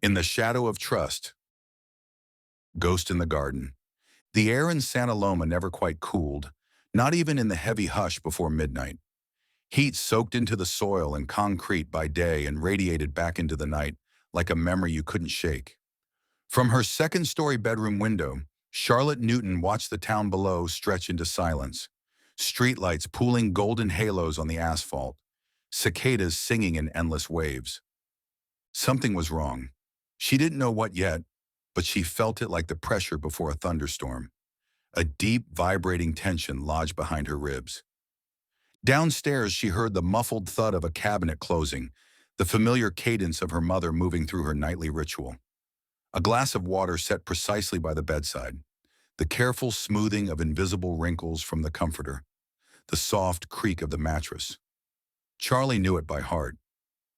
In the shadow of trust, ghost in the garden. The air in Santa Loma never quite cooled, not even in the heavy hush before midnight. Heat soaked into the soil and concrete by day and radiated back into the night like a memory you couldn't shake. From her second-story bedroom window, Charlotte Newton watched the town below stretch into silence. Streetlights pooling golden halos on the asphalt, cicadas singing in endless waves. Something was wrong. She didn't know what yet, but she felt it like the pressure before a thunderstorm. A deep, vibrating tension lodged behind her ribs. Downstairs, she heard the muffled thud of a cabinet closing, the familiar cadence of her mother moving through her nightly ritual. A glass of water set precisely by the bedside, the careful smoothing of invisible wrinkles from the comforter, the soft creak of the mattress. Charlie knew it by heart.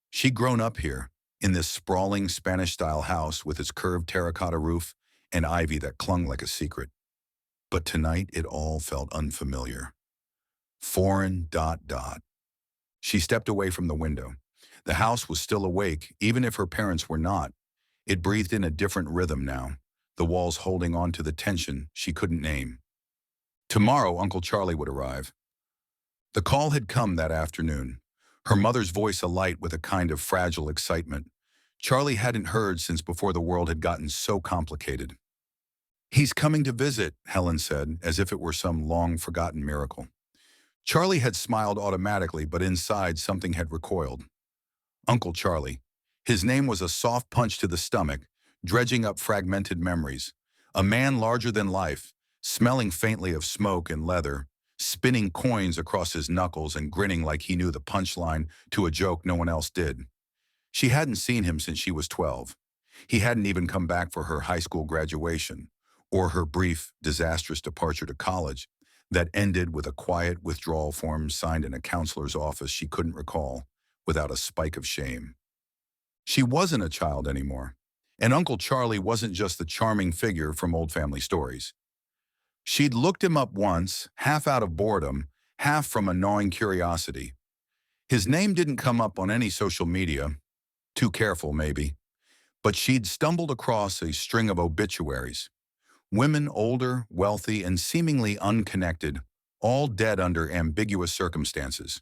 She'd grown up here, in this sprawling Spanish-style house with its curved terracotta roof and ivy that clung like a secret. But tonight, it all felt unfamiliar. Foreign. She stepped away from the window. The house was still awake, even if her parents were not. It breathed in a different rhythm now, the walls holding on to the tension she couldn't name. Tomorrow, Uncle Charlie would arrive. The call had come that afternoon, her mother's voice alight with a kind of fragile excitement. Charlie hadn't heard since before the world had gotten so complicated. "He's coming to visit," Helen said, as if it were some long-forgotten miracle. Charlie had smiled automatically, but inside something had recoiled. Uncle Charlie. His name was a soft punch to the stomach, dredging up fragmented memories. A man larger than life, smelling faintly of smoke and leather, spinning coins across his knuckles and grinning like he knew the punchline to a joke no one else did. She hadn't seen him since she was 12. He hadn't even come back for her high school graduation, or her brief, disastrous departure to college that ended with a quiet withdrawal form signed in a counselor's office she couldn't recall, without a spike of shame. She wasn't a child anymore, and Uncle Charlie wasn't just the charming figure from old family stories. She'd looked him up once, half out of boredom, half from a gnawing curiosity. His name didn't come up on any social media, too careful maybe, but she'd stumbled across a string of obituaries. Women older, wealthy, and seemingly unconnected, all dead under ambiguous circumstances.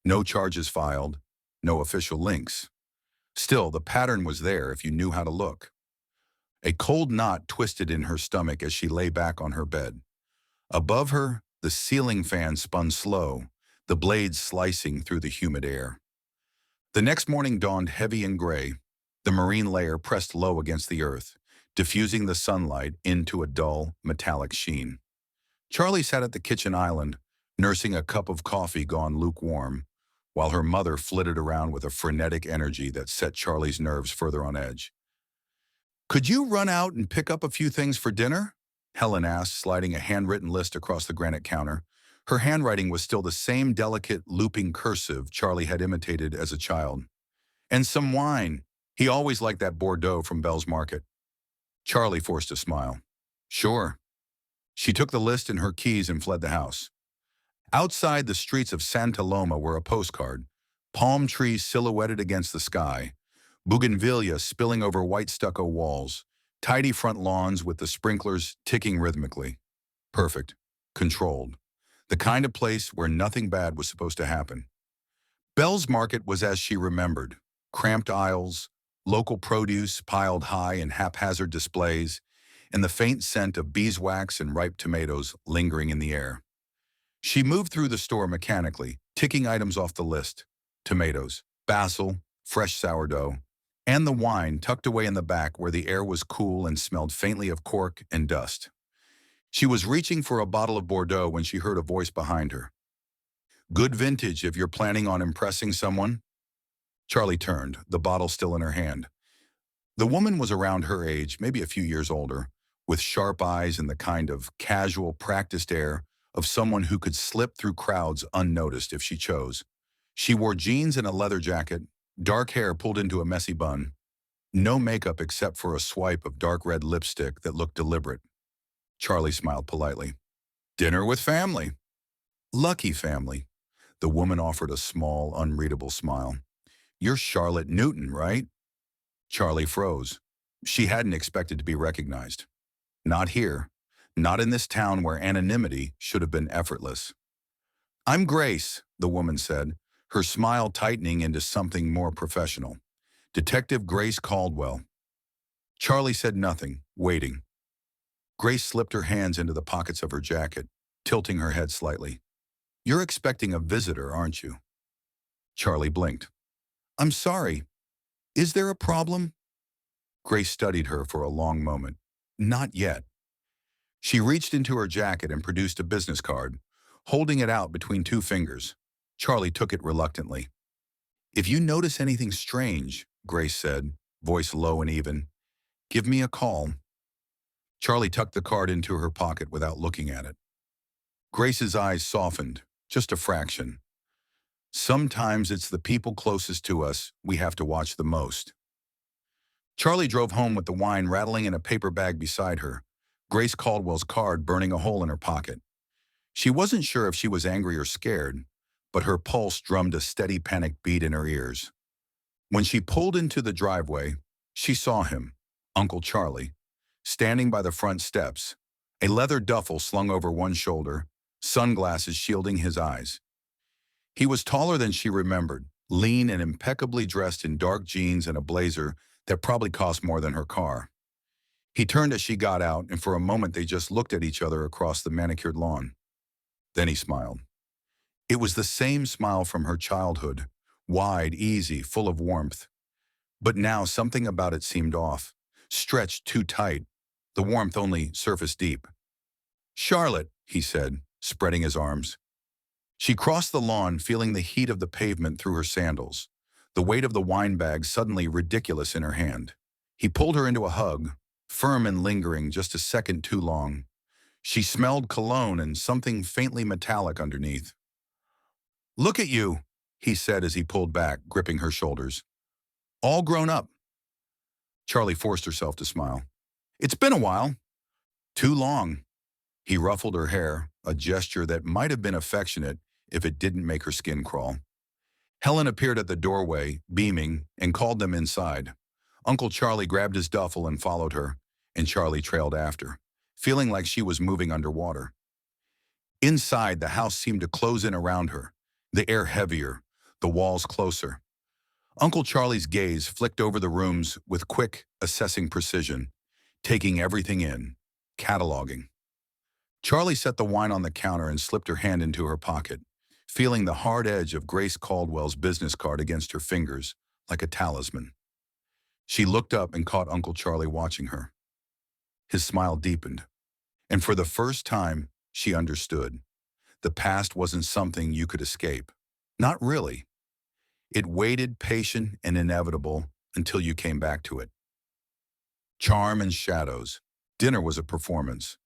No charges filed, no official links. Still, the pattern was there if you knew how to look. A cold knot twisted in her stomach as she lay back on her bed. Above her, the ceiling fan spun slow, the blades slicing through the humid air. The next morning dawned heavy and gray, the marine layer pressed low against the earth, diffusing the sunlight into a dull, metallic sheen. Charlie sat at the kitchen island, nursing a cup of coffee gone lukewarm, while her mother flitted around with a frenetic energy that set Charlie's nerves further on edge. "Could you run out and pick up a few things for dinner?" Helen asked, sliding a handwritten list across the granite counter. Her handwriting was still the same delicate, looping cursive Charlie had imitated as a child. "And some wine. He always liked that Bordeaux from Bell's Market." Charlie forced a smile. "Sure." She took the list and her keys and fled the house. Outside, the streets of Santa Loma were a postcard, palm trees silhouetted against the sky, bougainvillea spilling over white stucco walls, tidy front lawns with the sprinklers ticking rhythmically. Perfect. Controlled. The kind of place where nothing bad was supposed to happen. Bell's Market was as she remembered. Cramped aisles, local produce piled high in haphazard displays, and the faint scent of beeswax and ripe tomatoes lingering in the air. She moved through the store mechanically, ticking items off the list. Tomatoes, basil, fresh sourdough, and the wine tucked away in the back where the air was cool and smelled faintly of cork and dust. She was reaching for a bottle of Bordeaux when she heard a voice behind her. "Good vintage if you're planning on impressing someone." Charlie turned, the bottle still in her hand. The woman was around her age, maybe a few years older, with sharp eyes and the kind of casual, practiced air of someone who could slip through crowds unnoticed if she chose. She wore jeans and a leather jacket, dark hair pulled into a messy bun. No makeup except for a swipe of dark red lipstick that looked deliberate. Charlie smiled politely. "Dinner with family." "Lucky family." The woman offered a small, unreadable smile. "You're Charlotte Newton, right?" Charlie froze. She hadn't expected to be recognized. Not here. Not in this town where anonymity should have been effortless. "I'm Grace," the woman said, her smile tightening into something more professional. "Detective Grace Caldwell." Charlie said nothing, waiting. Grace slipped her hands into the pockets of her jacket, tilting her head slightly. "You're expecting a visitor, aren't you?" Charlie blinked. "I'm sorry. Is there a problem?" Grace studied her for a long moment. "Not yet." She reached into her jacket and produced a business card, holding it out between two fingers. Charlie took it reluctantly. "If you notice anything strange," Grace said, voice low and even, "give me a call." Charlie tucked the card into her pocket without looking at it. Grace's eyes softened, just a fraction. Sometimes it's the people closest to us we have to watch the most. Charlie drove home with the wine rattling in a paper bag beside her, Grace Caldwell's card burning a hole in her pocket. She wasn't sure if she was angry or scared, but her pulse drummed a steady panic beat in her ears. When she pulled into the driveway, she saw him, Uncle Charlie, standing by the front steps, a leather duffel slung over one shoulder, sunglasses shielding his eyes. He was taller than she remembered, lean and impeccably dressed in dark jeans and a blazer that probably cost more than her car. He turned as she got out, and for a moment they just looked at each other across the manicured lawn. Then he smiled. It was the same smile from her childhood, wide, easy, full of warmth. But now something about it seemed off, stretched too tight, the warmth only surface deep. "Charlotte," he said, spreading his arms. She crossed the lawn, feeling the heat of the pavement through her sandals, the weight of the wine bag suddenly ridiculous in her hand. He pulled her into a hug, firm and lingering just a second too long. She smelled cologne and something faintly metallic underneath. "Look at you," he said as he pulled back, gripping her shoulders. "All grown up." Charlie forced herself to smile. "It's been a while." "Too long." He ruffled her hair, a gesture that might have been affectionate if it didn't make her skin crawl. Helen appeared at the doorway, beaming, and called them inside. Uncle Charlie grabbed his duffel and followed her, and Charlie trailed after, feeling like she was moving underwater. Inside, the house seemed to close in around her, the air heavier, the walls closer. Uncle Charlie's gaze flicked over the rooms with quick, assessing precision, taking everything in, cataloging. Charlie set the wine on the counter and slipped her hand into her pocket, feeling the hard edge of Grace Caldwell's business card against her fingers, like a talisman. She looked up and caught Uncle Charlie watching her. His smile deepened, and for the first time, she understood. The past wasn't something you could escape. Not really. It waited, patient and inevitable, until you came back to it. Charm and shadows. Dinner was a performance.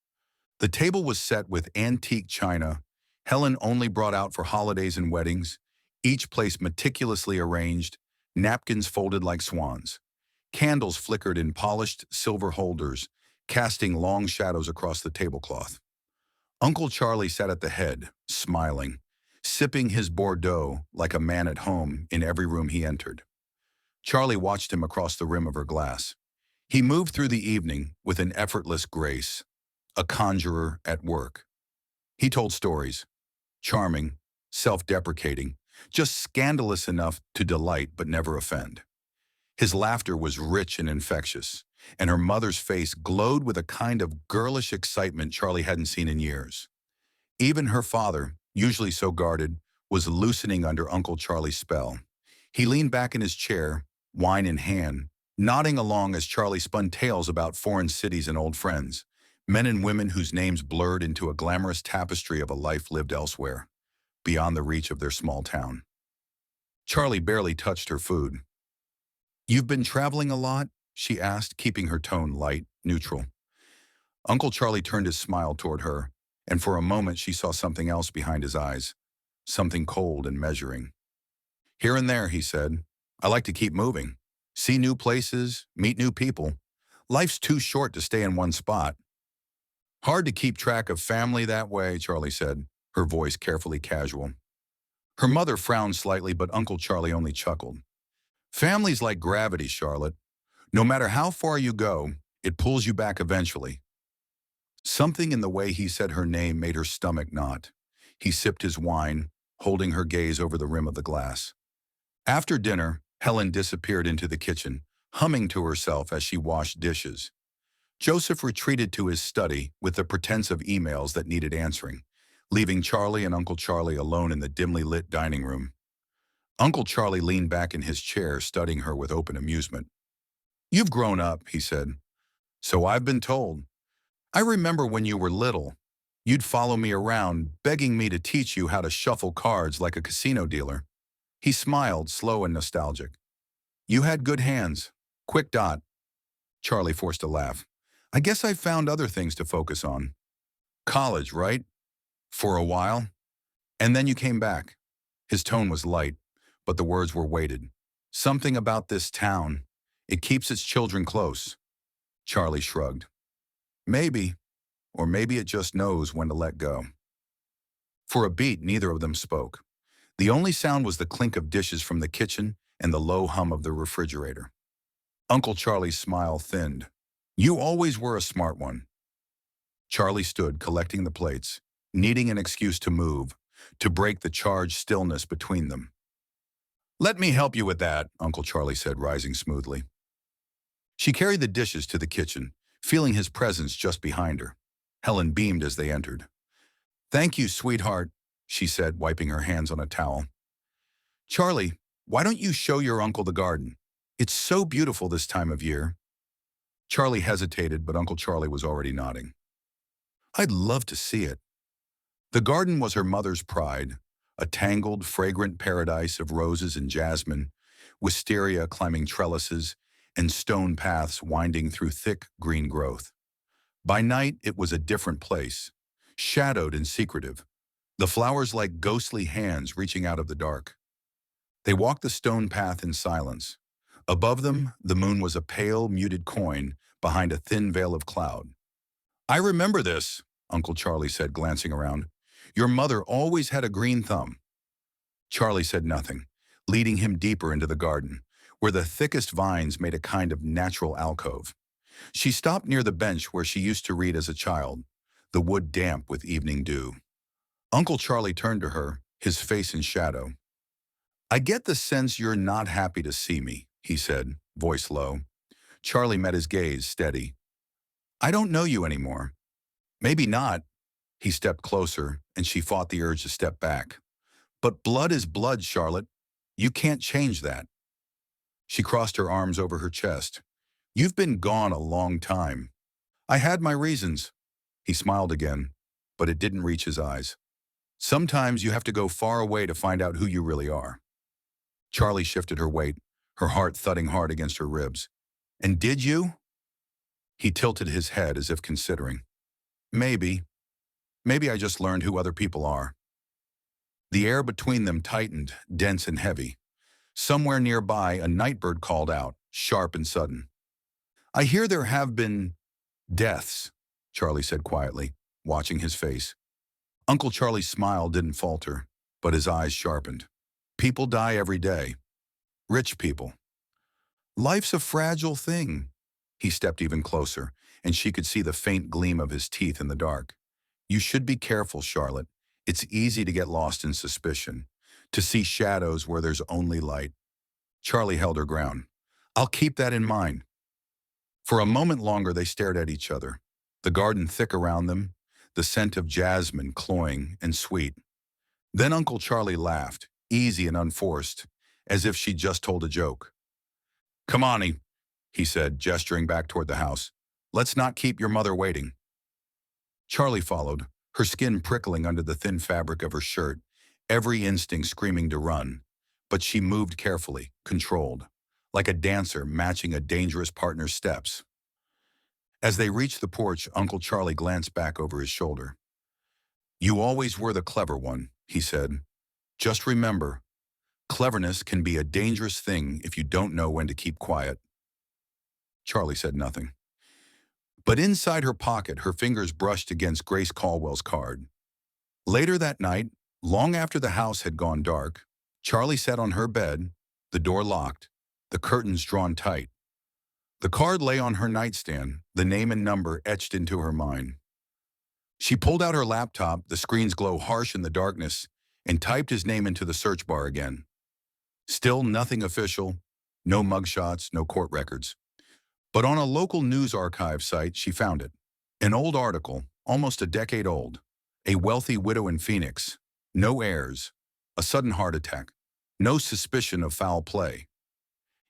The table was set with antique china, Helen only brought out for holidays and weddings, each place meticulously arranged, napkins folded like swans. Candles flickered in polished silver holders, casting long shadows across the tablecloth. Uncle Charlie sat at the head, smiling, sipping his Bordeaux like a man at home in every room he entered. Charlie watched him across the rim of her glass. He moved through the evening with an effortless grace, a conjurer at work. He told stories, charming, self-deprecating, just scandalous enough to delight but never offend. His laughter was rich and infectious, and her mother's face glowed with a kind of girlish excitement Charlie hadn't seen in years. Even her father, usually so guarded, was loosening under Uncle Charlie's spell. He leaned back in his chair, wine in hand, nodding along as Charlie spun tales about foreign cities and old friends, men and women whose names blurred into a glamorous tapestry of a life lived elsewhere, beyond the reach of their small town. Charlie barely touched her food. "You've been traveling a lot?" she asked, keeping her tone light, neutral. Uncle Charlie turned his smile toward her, and for a moment she saw something else behind his eyes, something cold and measuring. "Here and there," he said. "I like to keep moving. See new places, meet new people. Life's too short to stay in one spot." "Hard to keep track of family that way," Charlie said, her voice carefully casual. Her mother frowned slightly, but Uncle Charlie only chuckled. "Family's like gravity, Charlotte. No matter how far you go, it pulls you back eventually. Something in the way he said her name made her stomach knot. He sipped his wine, holding her gaze over the rim of the glass. After dinner, Helen disappeared into the kitchen, humming to herself as she washed dishes. Joseph retreated to his study with the pretense of emails that needed answering, leaving Charlie and Uncle Charlie alone in the dimly lit dining room. Uncle Charlie leaned back in his chair, studying her with open amusement. "You've grown up," he said. "So I've been told. I remember when you were little, you'd follow me around, begging me to teach you how to shuffle cards like a casino dealer." He smiled, slow and nostalgic. "You had good hands. Quick dot." Charlie forced a laugh. "I guess I found other things to focus on. College, right? For a while. And then you came back." His tone was light, but the words were weighted. "Something about this town. It keeps its children close." Charlie shrugged. "Maybe, or maybe it just knows when to let go." For a beat, neither of them spoke. The only sound was the clink of dishes from the kitchen and the low hum of the refrigerator. Uncle Charlie's smile thinned. "You always were a smart one." Charlie stood, collecting the plates, needing an excuse to move, to break the charged stillness between them. "Let me help you with that," Uncle Charlie said, rising smoothly. She carried the dishes to the kitchen, feeling his presence just behind her. Helen beamed as they entered. "Thank you, sweetheart," she said, wiping her hands on a towel. "Charlie, why don't you show your uncle the garden? It's so beautiful this time of year." Charlie hesitated, but Uncle Charlie was already nodding. "I'd love to see it." The garden was her mother's pride, a tangled, fragrant paradise of roses and jasmine, wisteria climbing trellises, and stone paths winding through thick green growth. By night, it was a different place, shadowed and secretive, the flowers like ghostly hands reaching out of the dark. They walked the stone path in silence. Above them, the moon was a pale, muted coin behind a thin veil of cloud. "I remember this," Uncle Charlie said, glancing around. "Your mother always had a green thumb." Charlie said nothing, leading him deeper into the garden, where the thickest vines made a kind of natural alcove. She stopped near the bench where she used to read as a child, the wood damp with evening dew. Uncle Charlie turned to her, his face in shadow. "I get the sense you're not happy to see me," he said, voice low. Charlie met his gaze, steady. "I don't know you anymore." "Maybe not." He stepped closer, and she fought the urge to step back. "But blood is blood, Charlotte. You can't change that." She crossed her arms over her chest. "You've been gone a long time." "I had my reasons." He smiled again, but it didn't reach his eyes. "Sometimes you have to go far away to find out who you really are." Charlie shifted her weight, her heart thudding hard against her ribs. "And did you?" He tilted his head as if considering. "Maybe. Maybe I just learned who other people are." The air between them tightened, dense and heavy. Somewhere nearby, a nightbird called out, sharp and sudden. "I hear there have been deaths," Charlie said quietly, watching his face. Uncle Charlie's smile didn't falter, but his eyes sharpened. "People die every day. Rich people. Life's a fragile thing." He stepped even closer, and she could see the faint gleam of his teeth in the dark. "You should be careful, Charlotte. It's easy to get lost in suspicion, to see shadows where there's only light." Charlie held her ground. "I'll keep that in mind." For a moment longer they stared at each other, the garden thick around them, the scent of jasmine cloying and sweet. Then Uncle Charlie laughed, easy and unforced, as if she'd just told a joke. "Come on," he said, gesturing back toward the house. "Let's not keep your mother waiting." Charlie followed, her skin prickling under the thin fabric of her shirt, every instinct screaming to run. But she moved carefully, controlled, like a dancer matching a dangerous partner's steps. As they reached the porch, Uncle Charlie glanced back over his shoulder. "You always were the clever one," he said. "Just remember, cleverness can be a dangerous thing if you don't know when to keep quiet." Charlie said nothing. But inside her pocket, her fingers brushed against Grace Caldwell's card. Later that night, long after the house had gone dark, Charlie sat on her bed, the door locked, the curtains drawn tight. The card lay on her nightstand, the name and number etched into her mind. She pulled out her laptop, the screen's glow harsh in the darkness, and typed his name into the search bar again. Still nothing official, no mugshots, no court records. But on a local news archive site, she found it. An old article, almost a decade old. A wealthy widow in Phoenix. No heirs. A sudden heart attack. No suspicion of foul play.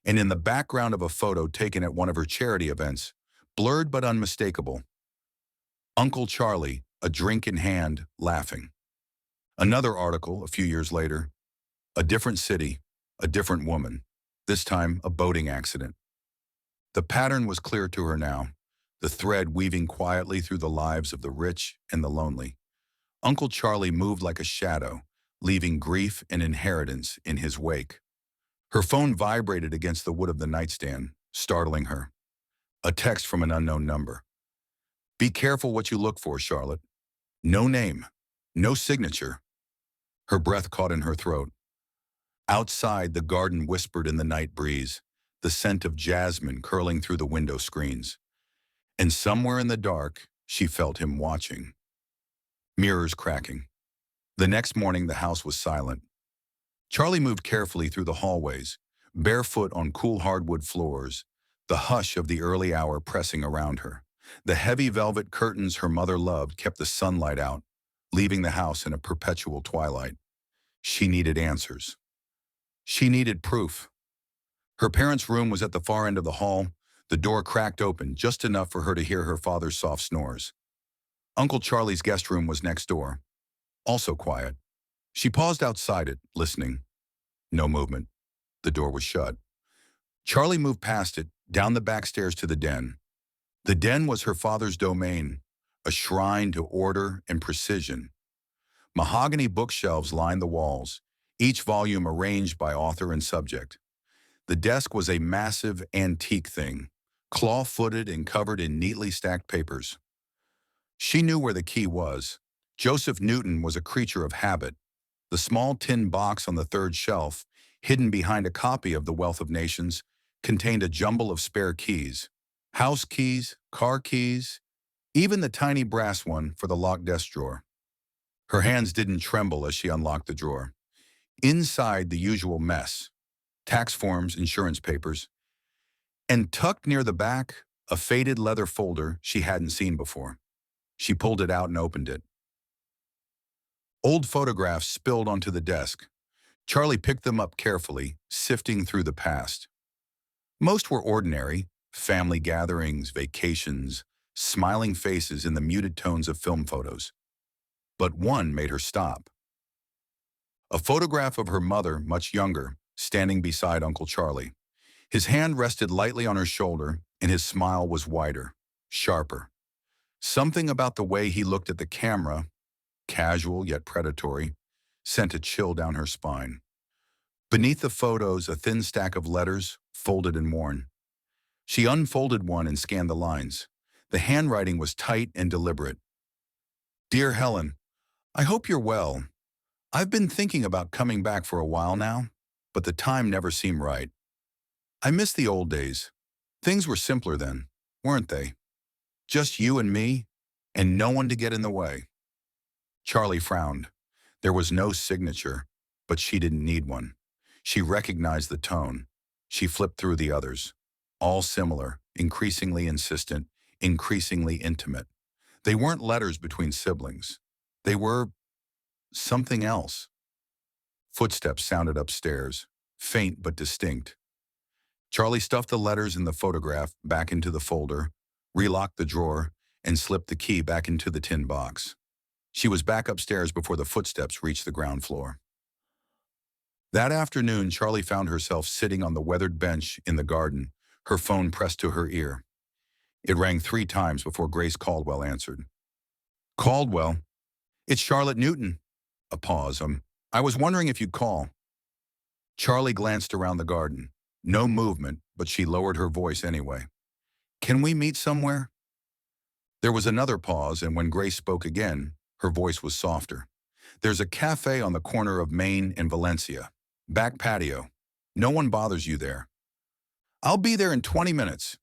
And in the background of a photo taken at one of her charity events, blurred but unmistakable, Uncle Charlie, a drink in hand, laughing. Another article, a few years later. A different city, a different woman. This time, a boating accident. The pattern was clear to her now, the thread weaving quietly through the lives of the rich and the lonely. Uncle Charlie moved like a shadow, leaving grief and inheritance in his wake. Her phone vibrated against the wood of the nightstand, startling her. A text from an unknown number. Be careful what you look for, Charlotte. No name, no signature. Her breath caught in her throat. Outside, the garden whispered in the night breeze, the scent of jasmine curling through the window screens. And somewhere in the dark, she felt him watching. Mirrors cracking. The next morning, the house was silent. Charlie moved carefully through the hallways, barefoot on cool hardwood floors, the hush of the early hour pressing around her. The heavy velvet curtains her mother loved kept the sunlight out, leaving the house in a perpetual twilight. She needed answers. She needed proof. Her parents' room was at the far end of the hall, the door cracked open just enough for her to hear her father's soft snores. Uncle Charlie's guest room was next door, also quiet. She paused outside it, listening. No movement. The door was shut. Charlie moved past it, down the back stairs to the den. The den was her father's domain, a shrine to order and precision. Mahogany bookshelves lined the walls, each volume arranged by author and subject. The desk was a massive antique thing, claw-footed and covered in neatly stacked papers. She knew where the key was. Joseph Newton was a creature of habit. The small tin box on the third shelf, hidden behind a copy of The Wealth of Nations, contained a jumble of spare keys. House keys, car keys, even the tiny brass one for the locked desk drawer. Her hands didn't tremble as she unlocked the drawer. Inside, the usual mess. Tax forms, insurance papers, and tucked near the back, a faded leather folder she hadn't seen before. She pulled it out and opened it. Old photographs spilled onto the desk. Charlie picked them up carefully, sifting through the past. Most were ordinary, family gatherings, vacations, smiling faces in the muted tones of film photos. But one made her stop. A photograph of her mother, much younger, standing beside Uncle Charlie. His hand rested lightly on her shoulder, and his smile was wider, sharper. Something about the way he looked at the camera, casual yet predatory, sent a chill down her spine. Beneath the photos, a thin stack of letters, folded and worn. She unfolded one and scanned the lines. The handwriting was tight and deliberate. Dear Helen, I hope you're well. I've been thinking about coming back for a while now, but the time never seemed right. I miss the old days. Things were simpler then, weren't they? Just you and me, and no one to get in the way. Charlie frowned. There was no signature, but she didn't need one. She recognized the tone. She flipped through the others. All similar, increasingly insistent, increasingly intimate. They weren't letters between siblings. They were something else. Footsteps sounded upstairs, faint but distinct. Charlie stuffed the letters in the photograph back into the folder, relocked the drawer, and slipped the key back into the tin box. She was back upstairs before the footsteps reached the ground floor. That afternoon, Charlie found herself sitting on the weathered bench in the garden, her phone pressed to her ear. It rang 3 times before Grace Caldwell answered. Caldwell? It's Charlotte Newton. A pause. I was wondering if you'd call. Charlie glanced around the garden. No movement, but she lowered her voice anyway. Can we meet somewhere? There was another pause, and when Grace spoke again, her voice was softer. There's a cafe on the corner of Main and Valencia. Back patio. No one bothers you there. I'll be there in 20 minutes.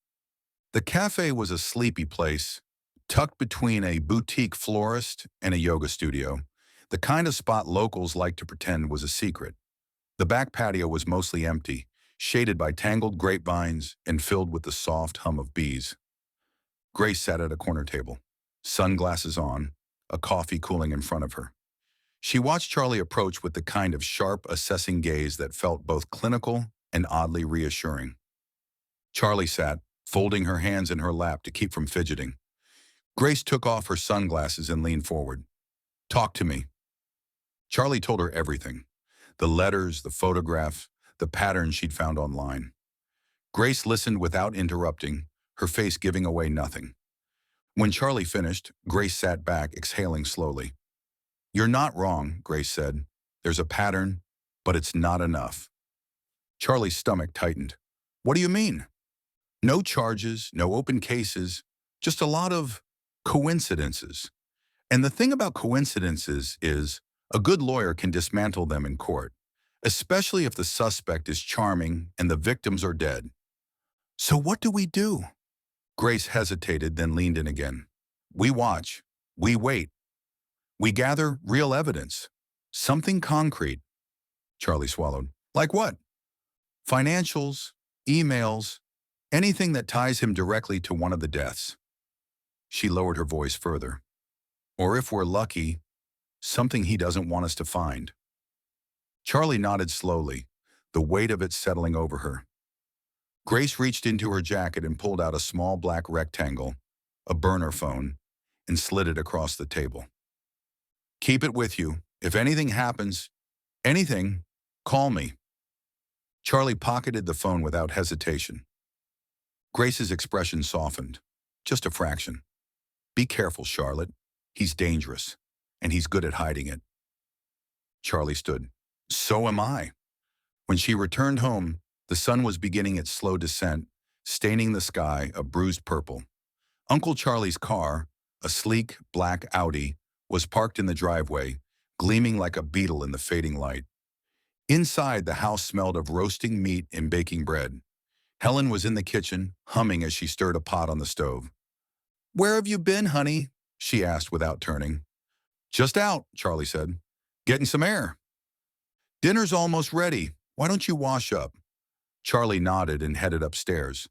The cafe was a sleepy place, tucked between a boutique florist and a yoga studio, the kind of spot locals like to pretend was a secret. The back patio was mostly empty, shaded by tangled grapevines and filled with the soft hum of bees. Grace sat at a corner table, sunglasses on, a coffee cooling in front of her. She watched Charlie approach with the kind of sharp, assessing gaze that felt both clinical and oddly reassuring. Charlie sat, folding her hands in her lap to keep from fidgeting. Grace took off her sunglasses and leaned forward. "Talk to me." Charlie told her everything. The letters, the photographs, the patterns she'd found online. Grace listened without interrupting, her face giving away nothing. When Charlie finished, Grace sat back, exhaling slowly. "You're not wrong," Grace said. "There's a pattern, but it's not enough." Charlie's stomach tightened. "What do you mean?" "No charges, no open cases, just a lot of coincidences. And the thing about coincidences is a good lawyer can dismantle them in court, especially if the suspect is charming and the victims are dead." "So what do we do?" Grace hesitated, then leaned in again. "We watch. We wait. We gather real evidence. Something concrete." Charlie swallowed. "Like what?" "Financials, emails, anything that ties him directly to one of the deaths." She lowered her voice further. "Or if we're lucky, something he doesn't want us to find." Charlie nodded slowly, the weight of it settling over her. Grace reached into her jacket and pulled out a small black rectangle, a burner phone, and slid it across the table. "Keep it with you. If anything happens, anything, call me." Charlie pocketed the phone without hesitation. Grace's expression softened, just a fraction. "Be careful, Charlotte. He's dangerous, and he's good at hiding it." Charlie stood. "So am I." When she returned home, the sun was beginning its slow descent, staining the sky a bruised purple. Uncle Charlie's car, a sleek black Audi, was parked in the driveway, gleaming like a beetle in the fading light. Inside, the house smelled of roasting meat and baking bread. Helen was in the kitchen, humming as she stirred a pot on the stove. "Where have you been, honey?" she asked without turning. "Just out," Charlie said. "Getting some air." "Dinner's almost ready. Why don't you wash up?" Charlie nodded and headed upstairs.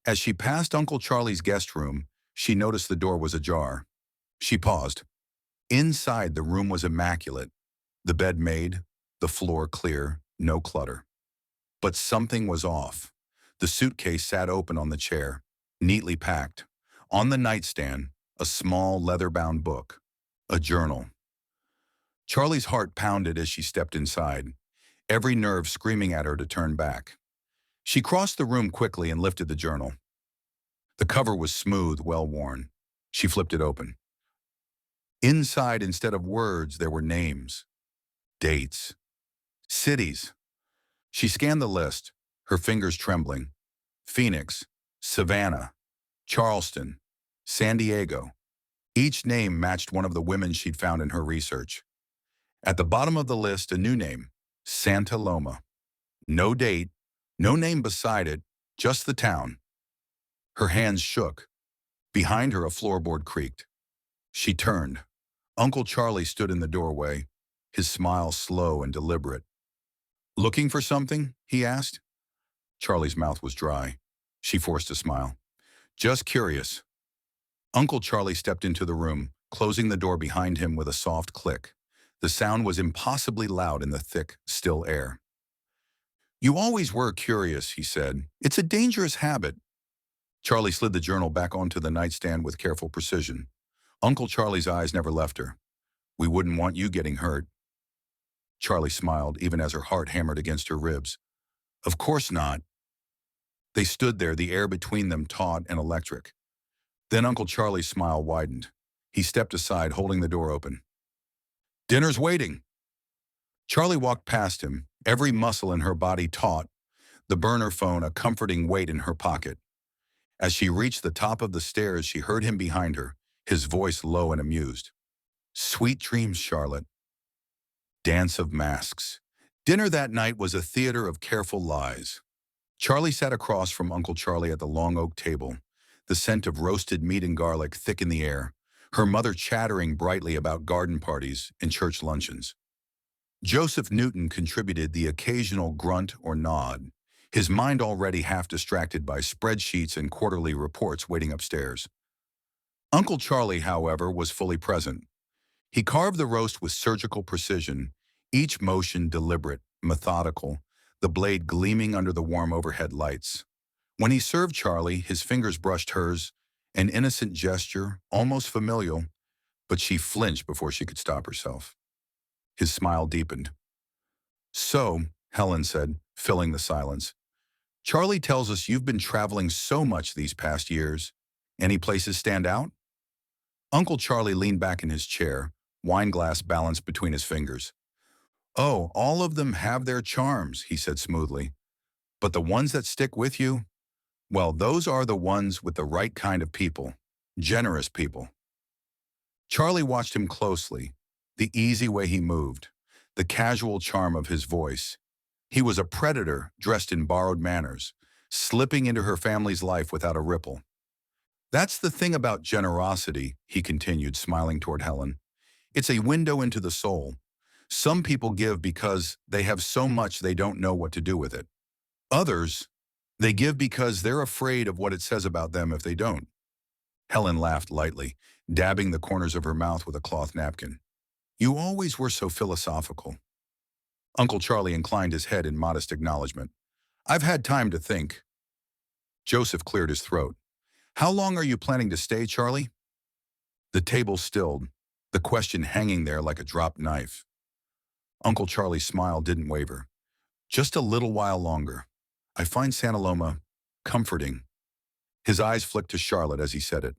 As she passed Uncle Charlie's guest room, she noticed the door was ajar. She paused. Inside, the room was immaculate. The bed made, the floor clear, no clutter. But something was off. The suitcase sat open on the chair, neatly packed. On the nightstand, a small leather-bound book, a journal. Charlie's heart pounded as she stepped inside, every nerve screaming at her to turn back. She crossed the room quickly and lifted the journal. The cover was smooth, well-worn. She flipped it open. Inside, instead of words, there were names, dates, cities. She scanned the list, her fingers trembling. Phoenix, Savannah, Charleston, San Diego. Each name matched one of the women she'd found in her research. At the bottom of the list, a new name, Santa Loma. No date, no name beside it, just the town. Her hands shook. Behind her, a floorboard creaked. She turned. Uncle Charlie stood in the doorway, his smile slow and deliberate. "Looking for something?" he asked. Charlie's mouth was dry. She forced a smile. "Just curious." Uncle Charlie stepped into the room, closing the door behind him with a soft click. The sound was impossibly loud in the thick, still air. "You always were curious," he said. "It's a dangerous habit." Charlie slid the journal back onto the nightstand with careful precision. Uncle Charlie's eyes never left her. "We wouldn't want you getting hurt." Charlie smiled, even as her heart hammered against her ribs. "Of course not." They stood there, the air between them taut and electric. Then Uncle Charlie's smile widened. He stepped aside, holding the door open. "Dinner's waiting." Charlie walked past him, every muscle in her body taut, the burner phone a comforting weight in her pocket. As she reached the top of the stairs, she heard him behind her, his voice low and amused. "Sweet dreams, Charlotte." Dance of masks. Dinner that night was a theater of careful lies. Charlie sat across from Uncle Charlie at the long oak table, the scent of roasted meat and garlic thick in the air, her mother chattering brightly about garden parties and church luncheons. Joseph Newton contributed the occasional grunt or nod, his mind already half distracted by spreadsheets and quarterly reports waiting upstairs. Uncle Charlie, however, was fully present. He carved the roast with surgical precision, each motion deliberate, methodical, the blade gleaming under the warm overhead lights. When he served Charlie, his fingers brushed hers, an innocent gesture, almost familial, but she flinched before she could stop herself. His smile deepened. "So," Helen said, filling the silence, "Charlie tells us you've been traveling so much these past years. Any places stand out?" Uncle Charlie leaned back in his chair, wine glass balanced between his fingers. "Oh, all of them have their charms," he said smoothly. "But the ones that stick with you, well, those are the ones with the right kind of people, generous people." Charlie watched him closely, the easy way he moved, the casual charm of his voice. He was a predator dressed in borrowed manners, slipping into her family's life without a ripple. "That's the thing about generosity," he continued, smiling toward Helen. "It's a window into the soul. Some people give because they have so much they don't know what to do with it. Others, they give because they're afraid of what it says about them if they don't." Helen laughed lightly, dabbing the corners of her mouth with a cloth napkin. "You always were so philosophical." Uncle Charlie inclined his head in modest acknowledgement. "I've had time to think." Joseph cleared his throat. "How long are you planning to stay, Charlie?" The table stilled, the question hanging there like a dropped knife. Uncle Charlie's smile didn't waver. "Just a little while longer. I find Santa Loma comforting." His eyes flicked to Charlotte as he said it.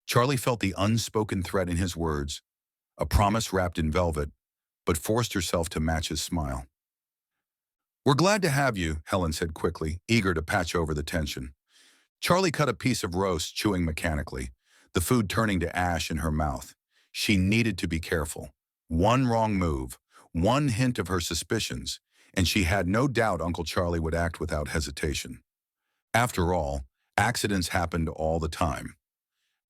Charlie felt the unspoken threat in his words, a promise wrapped in velvet, but forced herself to match his smile. "We're glad to have you," Helen said quickly, eager to patch over the tension. Charlie cut a piece of roast, chewing mechanically, the food turning to ash in her mouth. She needed to be careful. One wrong move, one hint of her suspicions, and she had no doubt Uncle Charlie would act without hesitation. After all, accidents happened all the time.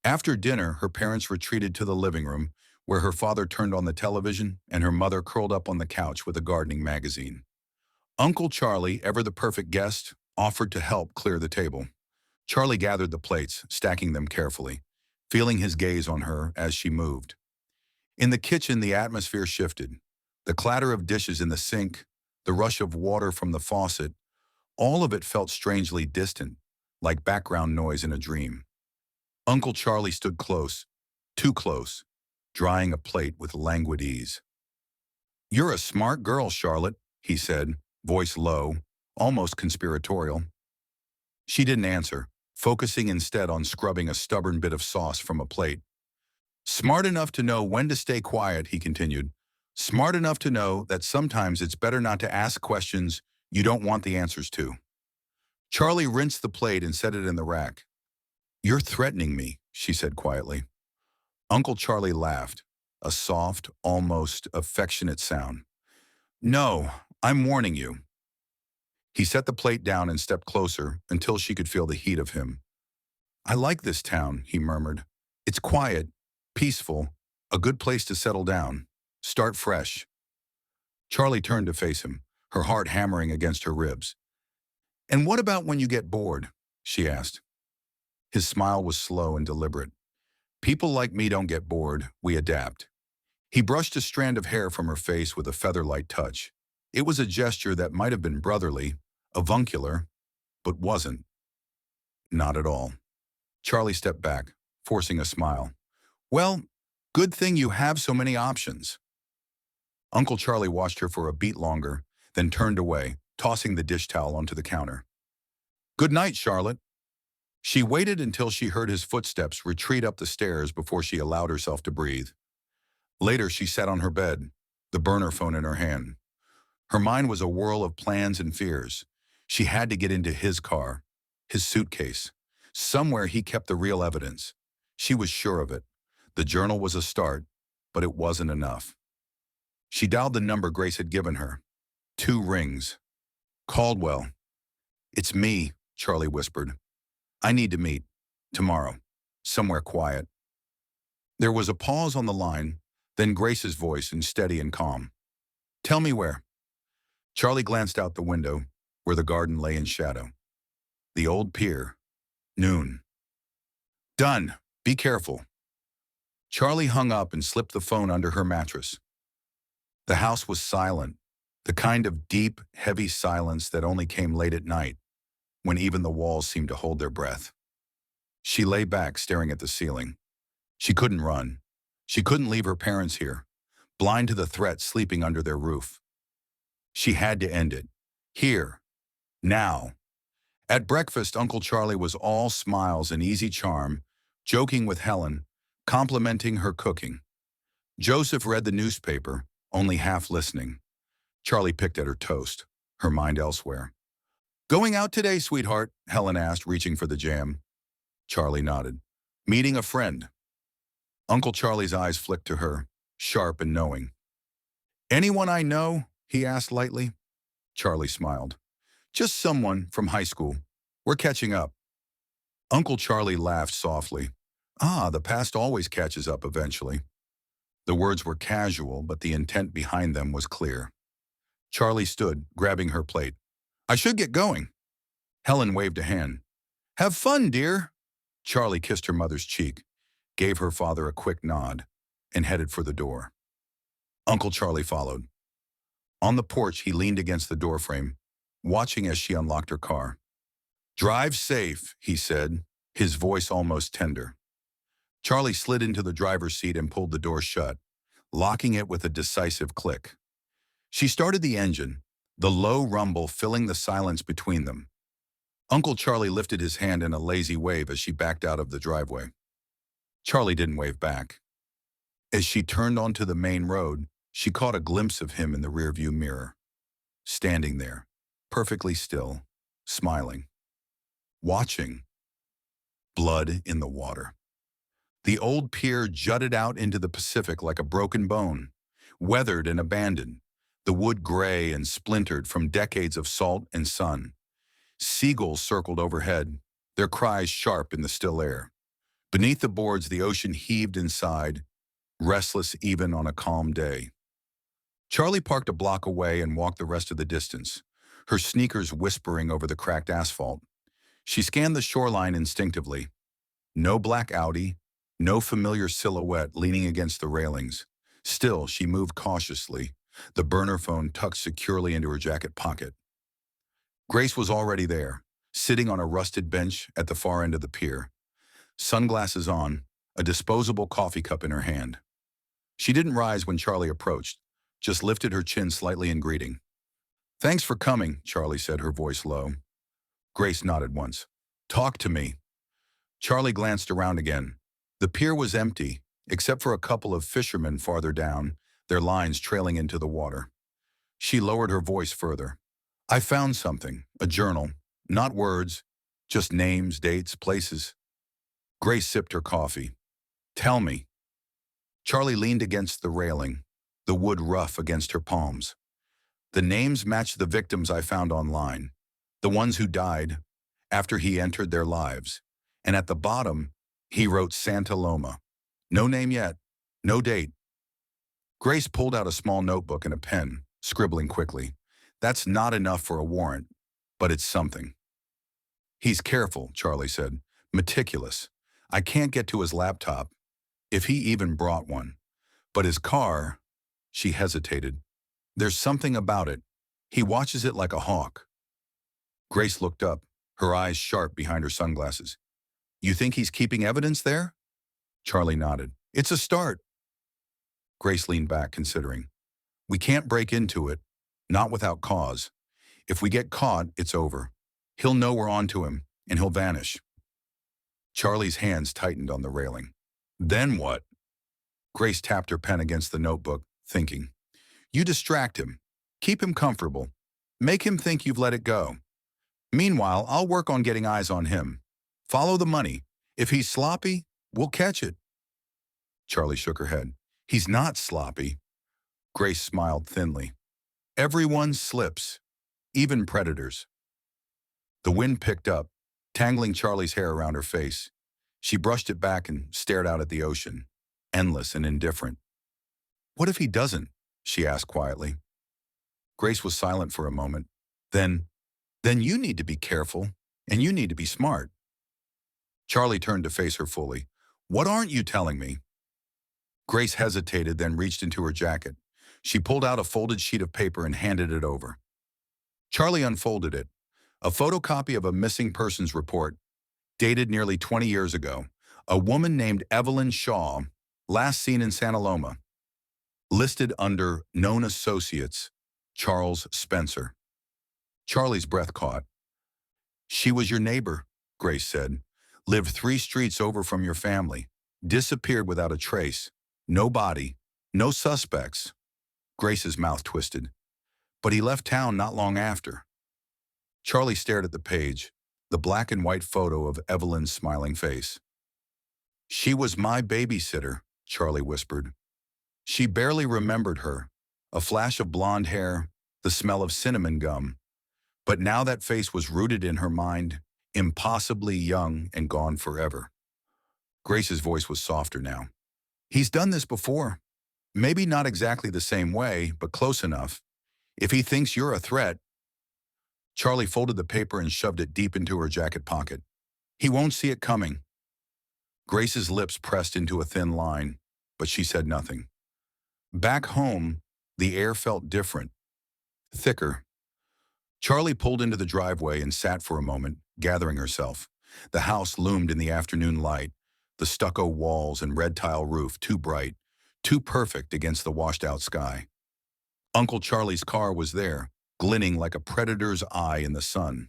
After dinner, her parents retreated to the living room, where her father turned on the television and her mother curled up on the couch with a gardening magazine. Uncle Charlie, ever the perfect guest, offered to help clear the table. Charlie gathered the plates, stacking them carefully, feeling his gaze on her as she moved. In the kitchen, the atmosphere shifted. The clatter of dishes in the sink, the rush of water from the faucet, all of it felt strangely distant, like background noise in a dream. Uncle Charlie stood close, too close, drying a plate with languid ease. "You're a smart girl, Charlotte," he said, voice low, almost conspiratorial. She didn't answer, focusing instead on scrubbing a stubborn bit of sauce from a plate. "Smart enough to know when to stay quiet," he continued. "Smart enough to know that sometimes it's better not to ask questions you don't want the answers to." Charlie rinsed the plate and set it in the rack. "You're threatening me," she said quietly. Uncle Charlie laughed, a soft, almost affectionate sound. "No, I'm warning you." He set the plate down and stepped closer until she could feel the heat of him. "I like this town," he murmured. "It's quiet, peaceful, a good place to settle down, start fresh." Charlie turned to face him, her heart hammering against her ribs. "And what about when you get bored?" she asked. His smile was slow and deliberate. "People like me don't get bored, we adapt." He brushed a strand of hair from her face with a feather-light touch. It was a gesture that might have been brotherly, avuncular, but wasn't. Not at all. Charlie stepped back, forcing a smile. "Well, good thing you have so many options." Uncle Charlie watched her for a beat longer, then turned away, tossing the dish towel onto the counter. "Good night, Charlotte." She waited until she heard his footsteps retreat up the stairs before she allowed herself to breathe. Later, she sat on her bed, the burner phone in her hand. Her mind was a whirl of plans and fears. She had to get into his car, his suitcase. Somewhere he kept the real evidence. She was sure of it. The journal was a start, but it wasn't enough. She dialed the number Grace had given her. 2 rings. "Caldwell." "It's me," Charlie whispered. "I need to meet." Tomorrow. Somewhere quiet. There was a pause on the line, then Grace's voice in steady and calm. Tell me where. Charlie glanced out the window, where the garden lay in shadow. The old pier. Noon. Done. Be careful. Charlie hung up and slipped the phone under her mattress. The house was silent, the kind of deep, heavy silence that only came late at night, when even the walls seemed to hold their breath. She lay back, staring at the ceiling. She couldn't run. She couldn't leave her parents here, blind to the threat sleeping under their roof. She had to end it. Here. Now. At breakfast, Uncle Charlie was all smiles and easy charm, joking with Helen, complimenting her cooking. Joseph read the newspaper, only half listening. Charlie picked at her toast, her mind elsewhere. Going out today, sweetheart? Helen asked, reaching for the jam. Charlie nodded. Meeting a friend. Uncle Charlie's eyes flicked to her, sharp and knowing. Anyone I know? He asked lightly. Charlie smiled. Just someone from high school. We're catching up. Uncle Charlie laughed softly. Ah, the past always catches up eventually. The words were casual, but the intent behind them was clear. Charlie stood, grabbing her plate. I should get going. Helen waved a hand. Have fun, dear. Charlie kissed her mother's cheek, gave her father a quick nod, and headed for the door. Uncle Charlie followed. On the porch, he leaned against the doorframe, watching as she unlocked her car. Drive safe, he said, his voice almost tender. Charlie slid into the driver's seat and pulled the door shut, locking it with a decisive click. She started the engine, the low rumble filling the silence between them. Uncle Charlie lifted his hand in a lazy wave as she backed out of the driveway. Charlie didn't wave back. As she turned onto the main road, she caught a glimpse of him in the rearview mirror, standing there, perfectly still, smiling, watching. Blood in the water. The old pier jutted out into the Pacific like a broken bone, weathered and abandoned, the wood gray and splintered from decades of salt and sun. Seagulls circled overhead, their cries sharp in the still air. Beneath the boards, the ocean heaved inside, restless even on a calm day. Charlie parked a block away and walked the rest of the distance, her sneakers whispering over the cracked asphalt. She scanned the shoreline instinctively. No black Audi, no familiar silhouette leaning against the railings. Still, she moved cautiously, the burner phone tucked securely into her jacket pocket. Grace was already there, sitting on a rusted bench at the far end of the pier, sunglasses on, a disposable coffee cup in her hand. She didn't rise when Charlie approached, just lifted her chin slightly in greeting. Thanks for coming, Charlie said, her voice low. Grace nodded once. Talk to me. Charlie glanced around again. The pier was empty, except for a couple of fishermen farther down, their lines trailing into the water. She lowered her voice further. I found something, a journal. Not words, just names, dates, places. Grace sipped her coffee. Tell me. Charlie leaned against the railing, the wood rough against her palms. The names matched the victims I found online, the ones who died after he entered their lives. And at the bottom, he wrote Santa Loma. No name yet, no date. Grace pulled out a small notebook and a pen, scribbling quickly. That's not enough for a warrant, but it's something. He's careful, Charlie said, meticulous. I can't get to his laptop, if he even brought one. But his car, she hesitated. There's something about it. He watches it like a hawk. Grace looked up, her eyes sharp behind her sunglasses. You think he's keeping evidence there? Charlie nodded. It's a start. Grace leaned back, considering. We can't break into it, not without cause. If we get caught, it's over. He'll know we're onto him, and he'll vanish. Charlie's hands tightened on the railing. Then what? Grace tapped her pen against the notebook, thinking. You distract him. Keep him comfortable. Make him think you've let it go. Meanwhile, I'll work on getting eyes on him. Follow the money. If he's sloppy, we'll catch it. Charlie shook her head. He's not sloppy. Grace smiled thinly. Everyone slips, even predators. The wind picked up, tangling Charlie's hair around her face. She brushed it back and stared out at the ocean, endless and indifferent. What if he doesn't? She asked quietly. Grace was silent for a moment. Then, then you need to be careful, and you need to be smart. Charlie turned to face her fully. What aren't you telling me? Grace hesitated, then reached into her jacket. She pulled out a folded sheet of paper and handed it over. Charlie unfolded it. A photocopy of a missing persons report, dated nearly 20 years ago. A woman named Evelyn Shaw, last seen in Santa Loma. Listed under known associates, Charles Spencer. Charlie's breath caught. She was your neighbor, Grace said. Lived 3 streets over from your family. Disappeared without a trace. No body. No suspects. Grace's mouth twisted. But he left town not long after. Charlie stared at the page, the black and white photo of Evelyn's smiling face. She was my babysitter, Charlie whispered. She barely remembered her. A flash of blonde hair, the smell of cinnamon gum. But now that face was rooted in her mind, impossibly young and gone forever. Grace's voice was softer now. He's done this before. Maybe not exactly the same way, but close enough. If he thinks you're a threat. Charlie folded the paper and shoved it deep into her jacket pocket. He won't see it coming. Grace's lips pressed into a thin line, but she said nothing. Back home, the air felt different, thicker. Charlie pulled into the driveway and sat for a moment, gathering herself. The house loomed in the afternoon light, the stucco walls and red tile roof too bright, too perfect against the washed-out sky. Uncle Charlie's car was there, glinting like a predator's eye in the sun.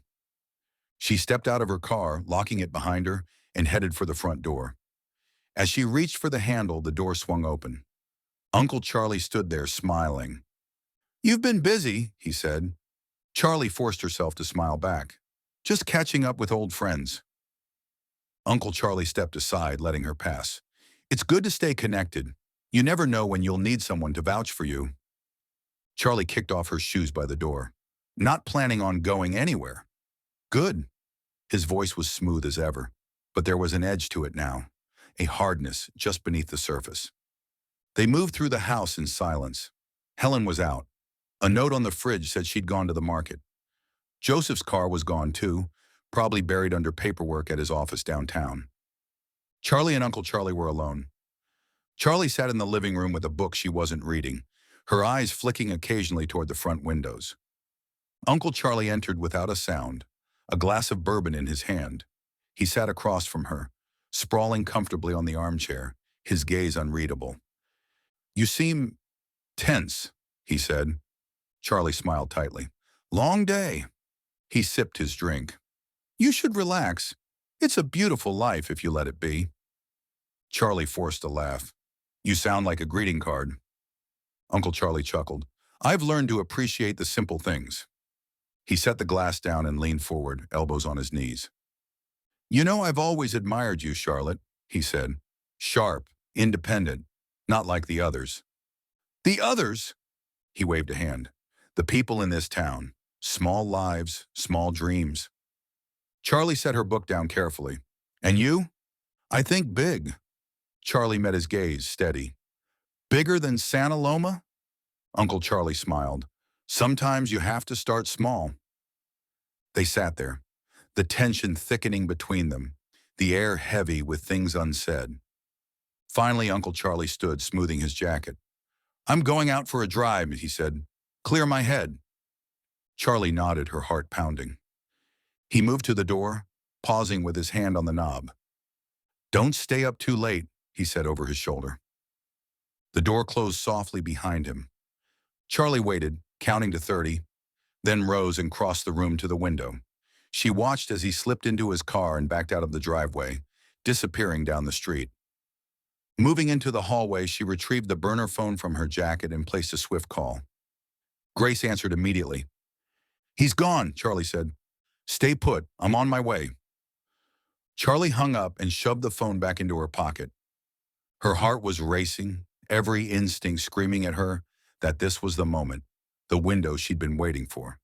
She stepped out of her car, locking it behind her, and headed for the front door. As she reached for the handle, the door swung open. Uncle Charlie stood there, smiling. "You've been busy," he said. Charlie forced herself to smile back. "Just catching up with old friends." Uncle Charlie stepped aside, letting her pass. "It's good to stay connected. You never know when you'll need someone to vouch for you." Charlie kicked off her shoes by the door. "Not planning on going anywhere." "Good." His voice was smooth as ever, but there was an edge to it now, a hardness just beneath the surface. They moved through the house in silence. Helen was out. A note on the fridge said she'd gone to the market. Joseph's car was gone too, probably buried under paperwork at his office downtown. Charlie and Uncle Charlie were alone. Charlie sat in the living room with a book she wasn't reading, her eyes flicking occasionally toward the front windows. Uncle Charlie entered without a sound, a glass of bourbon in his hand. He sat across from her, sprawling comfortably on the armchair, his gaze unreadable. "You seem tense," he said. Charlie smiled tightly. "Long day." He sipped his drink. "You should relax. It's a beautiful life if you let it be." Charlie forced a laugh. "You sound like a greeting card." Uncle Charlie chuckled. "I've learned to appreciate the simple things." He set the glass down and leaned forward, elbows on his knees. "You know, I've always admired you, Charlotte," he said. "Sharp, independent, not like the others." "The others?" He waved a hand. "The people in this town. Small lives, small dreams." Charlie set her book down carefully. "And you?" "I think big." Charlie met his gaze, steady. "Bigger than Santa Loma?" Uncle Charlie smiled. "Sometimes you have to start small." They sat there, the tension thickening between them, the air heavy with things unsaid. Finally, Uncle Charlie stood, smoothing his jacket. "I'm going out for a drive," he said. "Clear my head." Charlie nodded, her heart pounding. He moved to the door, pausing with his hand on the knob. "Don't stay up too late," he said over his shoulder. The door closed softly behind him. Charlie waited, counting to 30, then rose and crossed the room to the window. She watched as he slipped into his car and backed out of the driveway, disappearing down the street. Moving into the hallway, she retrieved the burner phone from her jacket and placed a swift call. Grace answered immediately. "He's gone," Charlie said. "Stay put. I'm on my way." Charlie hung up and shoved the phone back into her pocket. Her heart was racing, every instinct screaming at her that this was the moment, the window she'd been waiting for.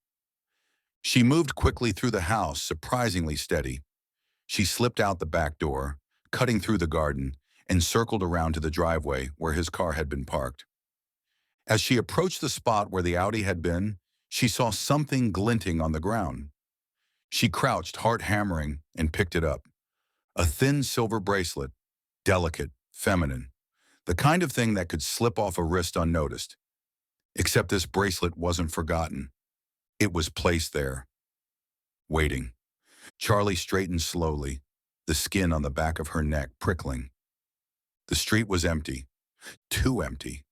She moved quickly through the house, surprisingly steady. She slipped out the back door, cutting through the garden and circled around to the driveway where his car had been parked. As she approached the spot where the Audi had been, she saw something glinting on the ground. She crouched, heart hammering, and picked it up. A thin silver bracelet, delicate, feminine, the kind of thing that could slip off a wrist unnoticed. Except this bracelet wasn't forgotten. It was placed there, waiting. Charlie straightened slowly, the skin on the back of her neck prickling. The street was empty, too empty.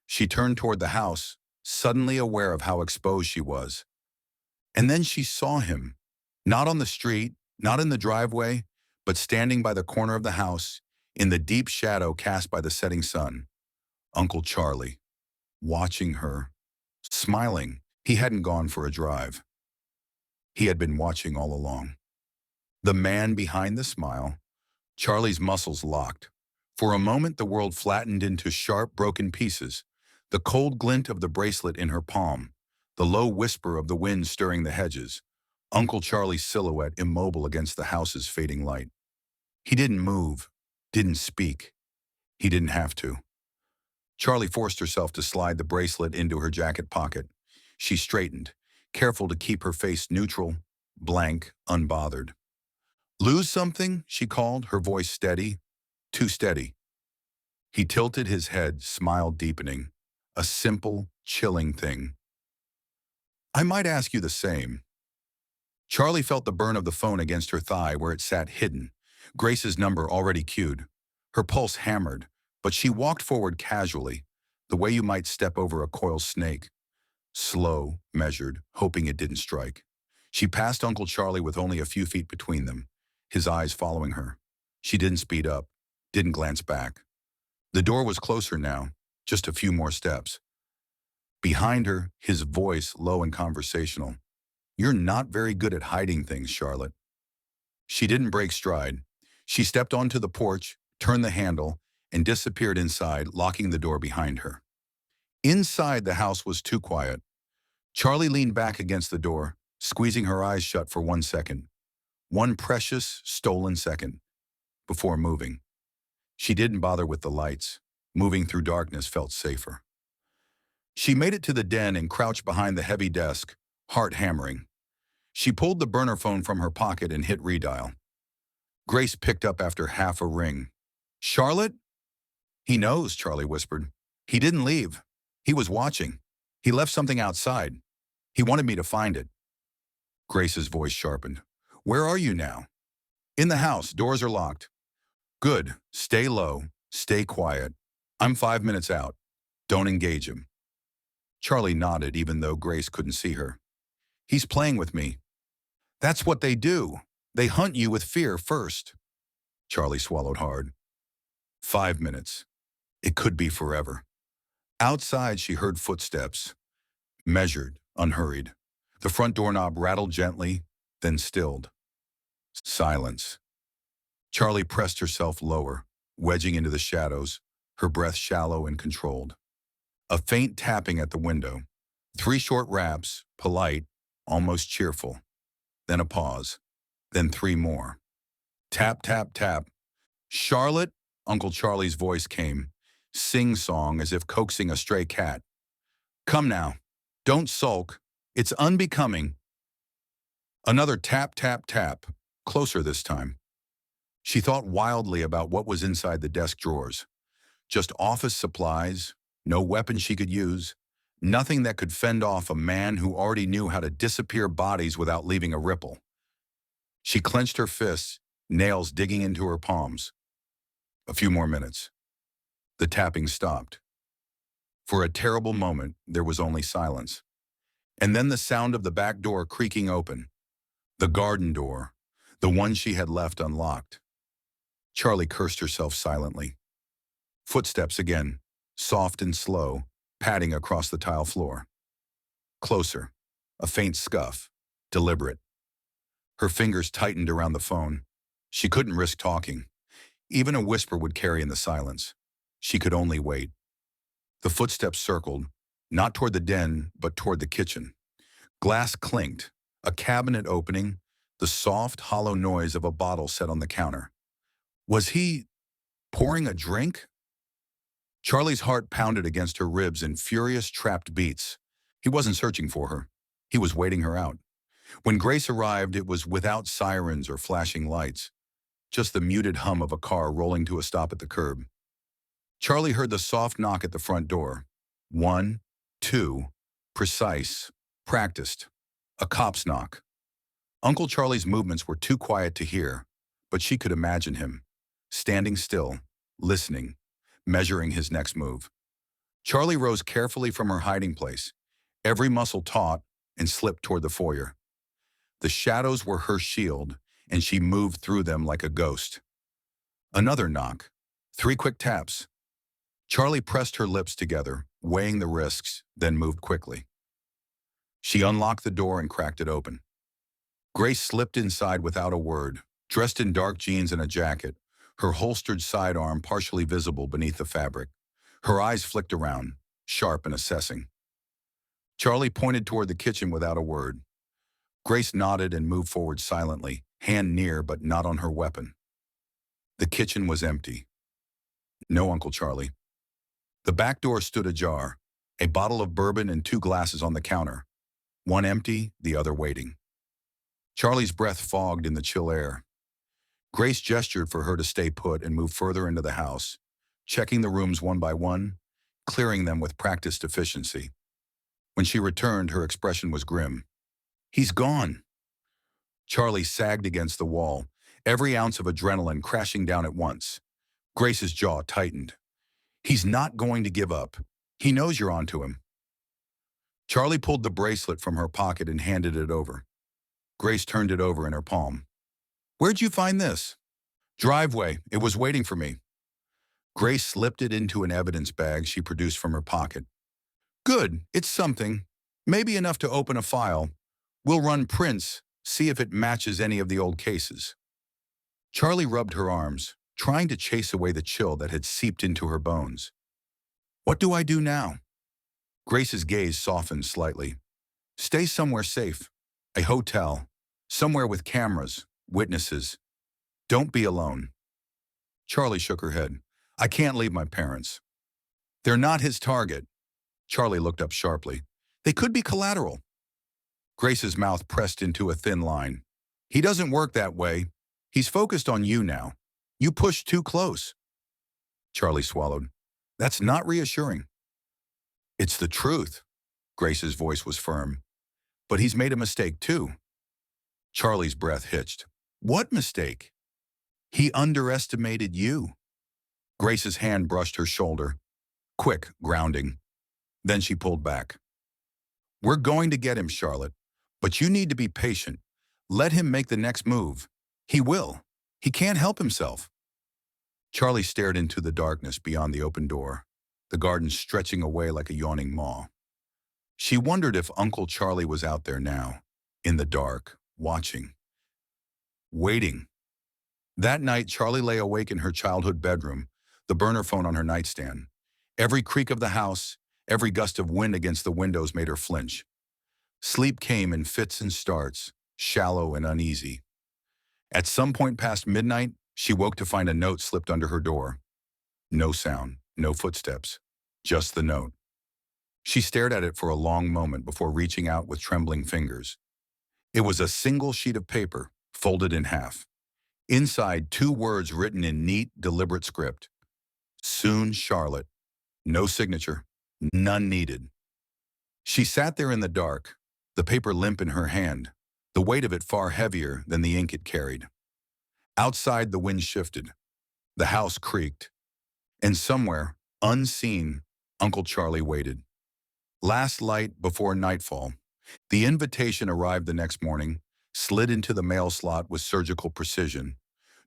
She turned toward the house, suddenly aware of how exposed she was. And then she saw him, not on the street, not in the driveway, but standing by the corner of the house, in the deep shadow cast by the setting sun. Uncle Charlie, watching her, smiling. He hadn't gone for a drive. He had been watching all along. The man behind the smile, Charlie's muscles locked. For a moment, the world flattened into sharp, broken pieces. The cold glint of the bracelet in her palm, the low whisper of the wind stirring the hedges, Uncle Charlie's silhouette immobile against the house's fading light. He didn't move, didn't speak. He didn't have to. Charlie forced herself to slide the bracelet into her jacket pocket. She straightened, careful to keep her face neutral, blank, unbothered. "Lose something?" she called, her voice steady. Too steady. He tilted his head, smile deepening. A simple, chilling thing. "I might ask you the same." Charlie felt the burn of the phone against her thigh where it sat hidden, Grace's number already cued. Her pulse hammered, but she walked forward casually, the way you might step over a coiled snake. Slow, measured, hoping it didn't strike. She passed Uncle Charlie with only a few feet between them, his eyes following her. She didn't speed up, didn't glance back. The door was closer now, just a few more steps. Behind her, his voice low and conversational. "You're not very good at hiding things, Charlotte." She didn't break stride. She stepped onto the porch, turned the handle, and disappeared inside, locking the door behind her. Inside, the house was too quiet. Charlie leaned back against the door, squeezing her eyes shut for 1 second. One precious, stolen second, before moving. She didn't bother with the lights. Moving through darkness felt safer. She made it to the den and crouched behind the heavy desk, heart hammering. She pulled the burner phone from her pocket and hit redial. Grace picked up after half a ring. "Charlotte?" "He knows," Charlie whispered. "He didn't leave. He was watching. He left something outside. He wanted me to find it." Grace's voice sharpened. "Where are you now?" "In the house. Doors are locked." "Good. Stay low. Stay quiet. I'm 5 minutes out. Don't engage him." Charlie nodded even though Grace couldn't see her. "He's playing with me." "That's what they do. They hunt you with fear first." Charlie swallowed hard. 5 minutes. It could be forever. Outside, she heard footsteps. Measured, unhurried. The front doorknob rattled gently, then stilled. Silence. Charlie pressed herself lower, wedging into the shadows, her breath shallow and controlled. A faint tapping at the window. 3 short raps, polite, almost cheerful. Then a pause. Then 3 more. Tap, tap, tap. "Charlotte?" Uncle Charlie's voice came, sing-song as if coaxing a stray cat. "Come now. Don't sulk. It's unbecoming." Another tap, tap, tap, closer this time. She thought wildly about what was inside the desk drawers. Just office supplies, no weapon she could use, nothing that could fend off a man who already knew how to disappear bodies without leaving a ripple. She clenched her fists, nails digging into her palms. A few more minutes. The tapping stopped. For a terrible moment, there was only silence. And then the sound of the back door creaking open. The garden door, the one she had left unlocked. Charlie cursed herself silently. Footsteps again, soft and slow, padding across the tile floor. Closer, a faint scuff, deliberate. Her fingers tightened around the phone. She couldn't risk talking. Even a whisper would carry in the silence. She could only wait. The footsteps circled, not toward the den, but toward the kitchen. Glass clinked, a cabinet opening, the soft, hollow noise of a bottle set on the counter. Was he pouring a drink? Charlie's heart pounded against her ribs in furious, trapped beats. He wasn't searching for her. He was waiting her out. When Grace arrived, it was without sirens or flashing lights, just the muted hum of a car rolling to a stop at the curb. Charlie heard the soft knock at the front door. One, two, precise, practiced. A cop's knock. Uncle Charlie's movements were too quiet to hear, but she could imagine him, standing still, listening, measuring his next move. Charlie rose carefully from her hiding place, every muscle taut, and slipped toward the foyer. The shadows were her shield, and she moved through them like a ghost. Another knock. 3 quick taps. Charlie pressed her lips together, weighing the risks, then moved quickly. She unlocked the door and cracked it open. Grace slipped inside without a word, dressed in dark jeans and a jacket, her holstered sidearm partially visible beneath the fabric. Her eyes flicked around, sharp and assessing. Charlie pointed toward the kitchen without a word. Grace nodded and moved forward silently, hand near but not on her weapon. The kitchen was empty. No Uncle Charlie. The back door stood ajar, a bottle of bourbon and 2 glasses on the counter, one empty, the other waiting. Charlie's breath fogged in the chill air. Grace gestured for her to stay put and move further into the house, checking the rooms one by one, clearing them with practiced efficiency. When she returned, her expression was grim. "He's gone." Charlie sagged against the wall, every ounce of adrenaline crashing down at once. Grace's jaw tightened. "He's not going to give up. He knows you're onto him." Charlie pulled the bracelet from her pocket and handed it over. Grace turned it over in her palm. "Where'd you find this?" "Driveway. It was waiting for me." Grace slipped it into an evidence bag she produced from her pocket. "Good. It's something. Maybe enough to open a file. We'll run prints, see if it matches any of the old cases." Charlie rubbed her arms, trying to chase away the chill that had seeped into her bones. "What do I do now?" Grace's gaze softened slightly. "Stay somewhere safe. A hotel. Somewhere with cameras, witnesses. Don't be alone." Charlie shook her head. "I can't leave my parents." "They're not his target." Charlie looked up sharply. "They could be collateral." Grace's mouth pressed into a thin line. "He doesn't work that way. He's focused on you now. You pushed too close." Charlie swallowed. "That's not reassuring." "It's the truth." Grace's voice was firm. "But he's made a mistake too." Charlie's breath hitched. "What mistake?" "He underestimated you." Grace's hand brushed her shoulder. Quick, grounding. Then she pulled back. "We're going to get him, Charlotte. But you need to be patient. Let him make the next move. He will. He can't help himself." Charlie stared into the darkness beyond the open door, the garden stretching away like a yawning maw. She wondered if Uncle Charlie was out there now, in the dark, watching, waiting. That night, Charlie lay awake in her childhood bedroom, the burner phone on her nightstand. Every creak of the house, every gust of wind against the windows made her flinch. Sleep came in fits and starts, shallow and uneasy. At some point past midnight, she woke to find a note slipped under her door. No sound, no footsteps, just the note. She stared at it for a long moment before reaching out with trembling fingers. It was a single sheet of paper, folded in half. Inside, 2 words written in neat, deliberate script. "Soon, Charlotte." No signature, none needed. She sat there in the dark, the paper limp in her hand, the weight of it far heavier than the ink it carried. Outside, the wind shifted. The house creaked. And somewhere, unseen, Uncle Charlie waited. Last light before nightfall. The invitation arrived the next morning, slid into the mail slot with surgical precision.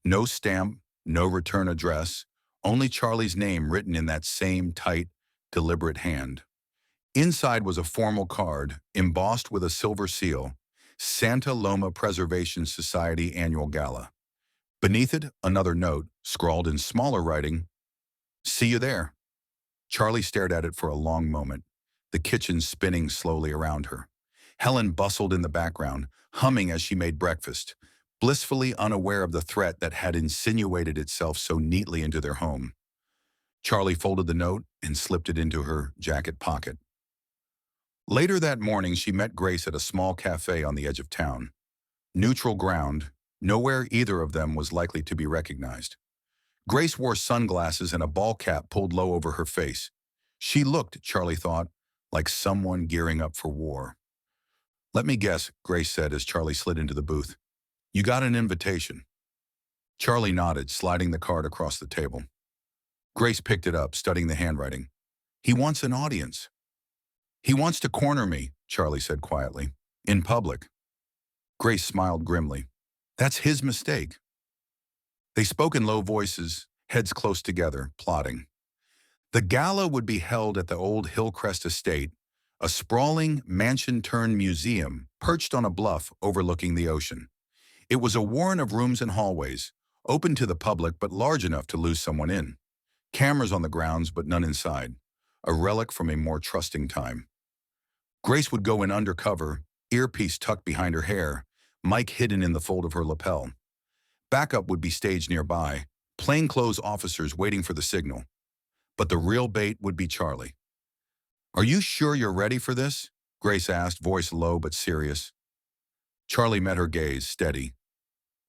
No stamp, no return address, only Charlie's name written in that same tight, deliberate hand. Inside was a formal card, embossed with a silver seal, Santa Loma Preservation Society Annual Gala. Beneath it, another note, scrawled in smaller writing, "See you there." Charlie stared at it for a long moment, the kitchen spinning slowly around her. Helen bustled in the background, humming as she made breakfast. blissfully unaware of the threat that had insinuated itself so neatly into their home. Charlie folded the note and slipped it into her jacket pocket. Later that morning, she met Grace at a small cafe on the edge of town. Neutral ground, nowhere either of them was likely to be recognized. Grace wore sunglasses and a ball cap pulled low over her face. She looked, Charlie thought, like someone gearing up for war. "Let me guess," Grace said as Charlie slid into the booth. "You got an invitation." Charlie nodded, sliding the card across the table. Grace picked it up, studying the handwriting. "He wants an audience." "He wants to corner me," Charlie said quietly. "In public." Grace smiled grimly. "That's his mistake." They spoke in low voices, heads close together, plotting. The gala would be held at the old Hillcrest estate, a sprawling, mansion-turned museum perched on a bluff overlooking the ocean. It was a warren of rooms and hallways, open to the public but large enough to lose someone in. Cameras on the grounds but none inside, a relic from a more trusting time. Grace would go in undercover, earpiece tucked behind her hair, mic hidden in the fold of her lapel. Backup would be staged nearby, plainclothes officers waiting for the signal. But the real bait would be Charlie. "Are you sure you're ready for this?" Grace asked, voice low but serious. Charlie met her gaze, steady.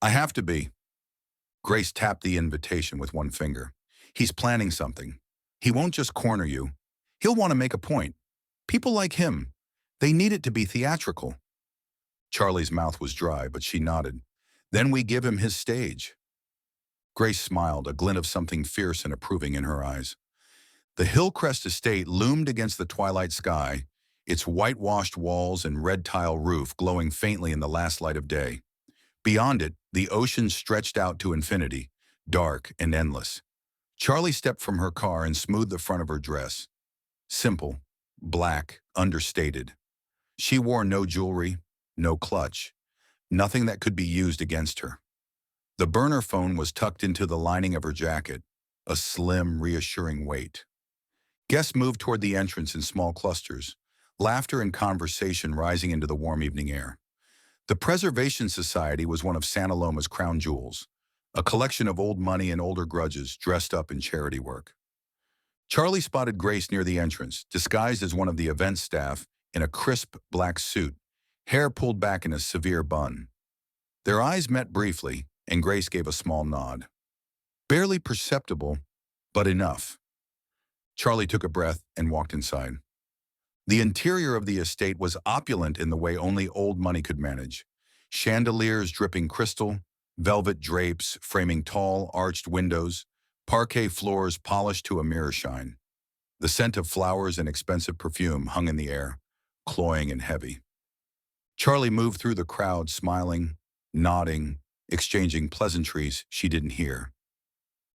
"I have to be." Grace tapped the invitation with one finger. "He's planning something. He won't just corner you. He'll want to make a point. People like him, they need it to be theatrical." Charlie's mouth was dry, but she nodded. "Then we give him his stage." Grace smiled, a glint of something fierce and approving in her eyes. The Hillcrest estate loomed against the twilight sky, its whitewashed walls and red tile roof glowing faintly in the last light of day. Beyond it, the ocean stretched out to infinity, dark and endless. Charlie stepped from her car and smoothed the front of her dress. Simple, black, understated. She wore no jewelry, no clutch, nothing that could be used against her. The burner phone was tucked into the lining of her jacket, a slim, reassuring weight. Guests moved toward the entrance in small clusters, laughter and conversation rising into the warm evening air. The Preservation Society was one of Santa Loma's crown jewels, a collection of old money and older grudges dressed up in charity work. Charlie spotted Grace near the entrance, disguised as one of the event staff in a crisp black suit, hair pulled back in a severe bun. Their eyes met briefly, and Grace gave a small nod. Barely perceptible, but enough. Charlie took a breath and walked inside. The interior of the estate was opulent in the way only old money could manage. Chandeliers dripping crystal, velvet drapes framing tall, arched windows, parquet floors polished to a mirror shine. The scent of flowers and expensive perfume hung in the air, cloying and heavy. Charlie moved through the crowd, smiling, nodding, exchanging pleasantries she didn't hear.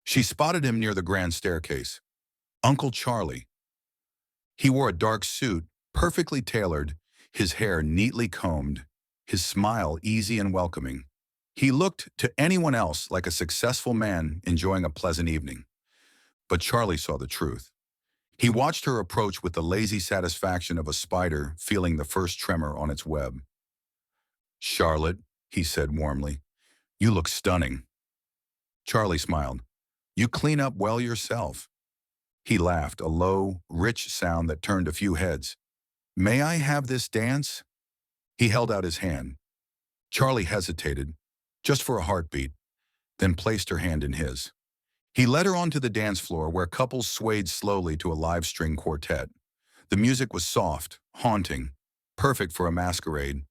She spotted him near the grand staircase. Uncle Charlie. He wore a dark suit, perfectly tailored, his hair neatly combed, his smile easy and welcoming. He looked to anyone else like a successful man enjoying a pleasant evening. But Charlie saw the truth. He watched her approach with the lazy satisfaction of a spider feeling the first tremor on its web. "Charlotte," he said warmly, "you look stunning." Charlie smiled. "You clean up well yourself." He laughed, a low, rich sound that turned a few heads. "May I have this dance?" He held out his hand. Charlie hesitated, just for a heartbeat, then placed her hand in his. He led her onto the dance floor where couples swayed slowly to a live string quartet. The music was soft, haunting, perfect for a masquerade.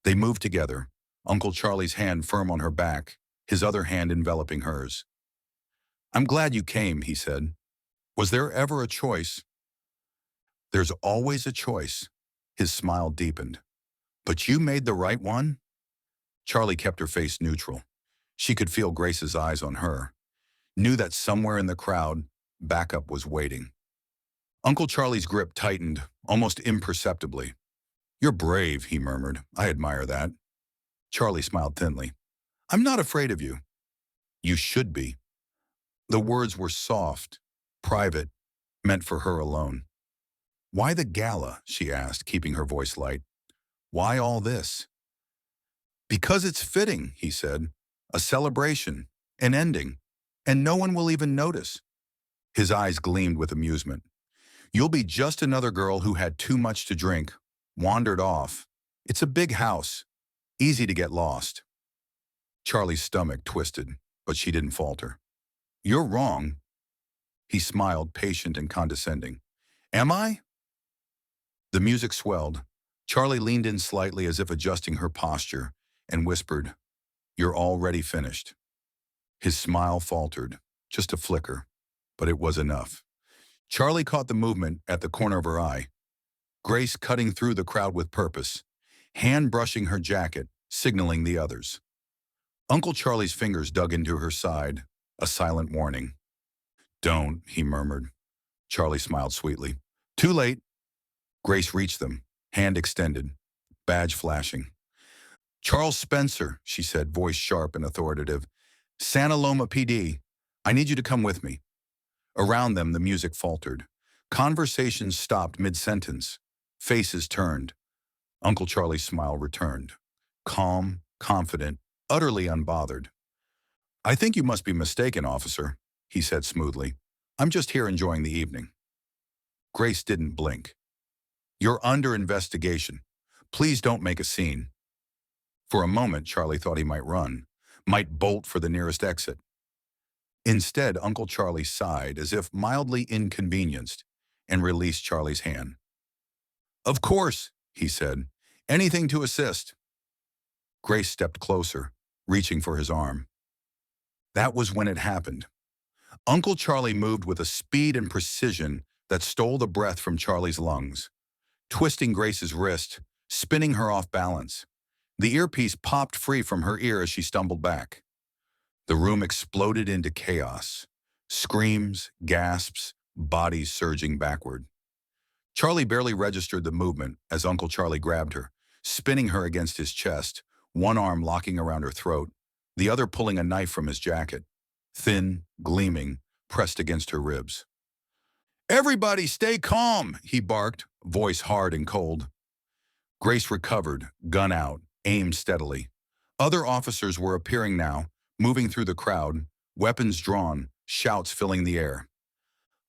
They moved together, Uncle Charlie's hand firm on her back, his other hand enveloping hers. "I'm glad you came," he said. "Was there ever a choice?" "There's always a choice." His smile deepened. "But you made the right one?" Charlie kept her face neutral. She could feel Grace's eyes on her, knew that somewhere in the crowd, backup was waiting. Uncle Charlie's grip tightened, almost imperceptibly. "You're brave," he murmured. "I admire that." Charlie smiled thinly. "I'm not afraid of you." "You should be." The words were soft, private, meant for her alone. "Why the gala?" she asked, keeping her voice light. "Why all this?" Because it's fitting, he said. A celebration, an ending, and no one will even notice. His eyes gleamed with amusement. You'll be just another girl who had too much to drink, wandered off. It's a big house, easy to get lost. Charlie's stomach twisted, but she didn't falter. You're wrong. He smiled, patient and condescending. Am I? The music swelled. Charlie leaned in slightly as if adjusting her posture and whispered, You're already finished. His smile faltered, just a flicker, but it was enough. Charlie caught the movement at the corner of her eye. Grace cutting through the crowd with purpose, hand brushing her jacket, signaling the others. Uncle Charlie's fingers dug into her side, a silent warning. Don't, he murmured. Charlie smiled sweetly. Too late. Grace reached them, hand extended, badge flashing. Charles Spencer, she said, voice sharp and authoritative. Santa Loma PD. I need you to come with me. Around them, the music faltered. Conversations stopped mid-sentence. Faces turned. Uncle Charlie's smile returned. Calm, confident, utterly unbothered. I think you must be mistaken, officer, he said smoothly. I'm just here enjoying the evening. Grace didn't blink. You're under investigation. Please don't make a scene. For a moment, Charlie thought he might run, might bolt for the nearest exit. Instead, Uncle Charlie sighed as if mildly inconvenienced and released Charlie's hand. Of course, he said. Anything to assist. Grace stepped closer, reaching for his arm. That was when it happened. Uncle Charlie moved with a speed and precision that stole the breath from Charlie's lungs, twisting Grace's wrist, spinning her off balance. The earpiece popped free from her ear as she stumbled back. The room exploded into chaos. Screams, gasps, bodies surging backward. Charlie barely registered the movement as Uncle Charlie grabbed her, spinning her against his chest, one arm locking around her throat, the other pulling a knife from his jacket, thin, gleaming, pressed against her ribs. Everybody stay calm, he barked, voice hard and cold. Grace recovered, gun out, aimed steadily. Other officers were appearing now, moving through the crowd, weapons drawn, shouts filling the air.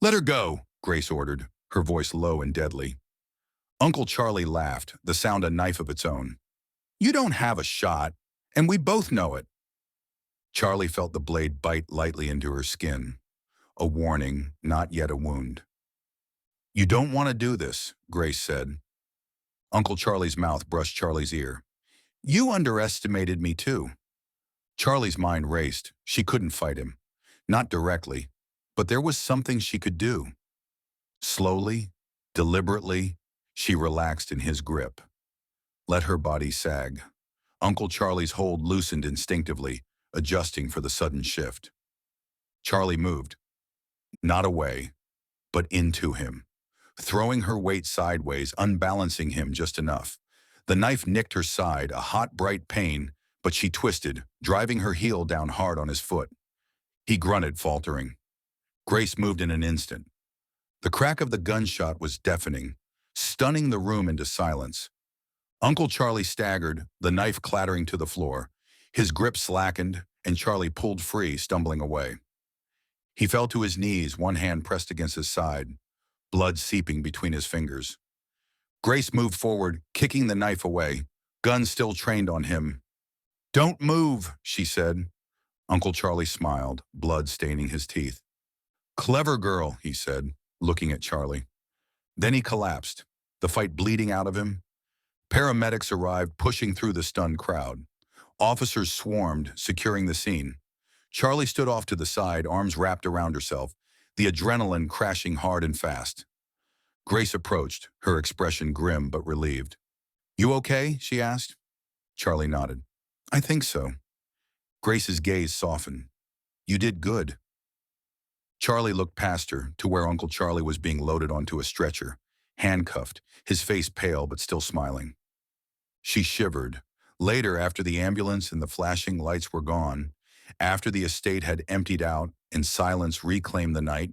Let her go, Grace ordered, her voice low and deadly. Uncle Charlie laughed, the sound a knife of its own. You don't have a shot, and we both know it. Charlie felt the blade bite lightly into her skin. A warning, not yet a wound. You don't want to do this, Grace said. Uncle Charlie's mouth brushed Charlie's ear. You underestimated me too. Charlie's mind raced. She couldn't fight him. Not directly, but there was something she could do. Slowly, deliberately, she relaxed in his grip. Let her body sag. Uncle Charlie's hold loosened instinctively, adjusting for the sudden shift. Charlie moved. Not away, but into him, throwing her weight sideways, unbalancing him just enough. The knife nicked her side, a hot, bright pain, but she twisted, driving her heel down hard on his foot. He grunted, faltering. Grace moved in an instant. The crack of the gunshot was deafening, stunning the room into silence. Uncle Charlie staggered, the knife clattering to the floor. His grip slackened, and Charlie pulled free, stumbling away. He fell to his knees, one hand pressed against his side, blood seeping between his fingers. Grace moved forward, kicking the knife away, gun still trained on him. Don't move, she said. Uncle Charlie smiled, blood staining his teeth. Clever girl, he said, looking at Charlie. Then he collapsed, the fight bleeding out of him. Paramedics arrived, pushing through the stunned crowd. Officers swarmed, securing the scene. Charlie stood off to the side, arms wrapped around herself, the adrenaline crashing hard and fast. Grace approached, her expression grim but relieved. You okay? She asked. Charlie nodded. I think so. Grace's gaze softened. You did good. Charlie looked past her to where Uncle Charlie was being loaded onto a stretcher, handcuffed, his face pale but still smiling. She shivered. Later, after the ambulance and the flashing lights were gone, after the estate had emptied out and silence reclaimed the night,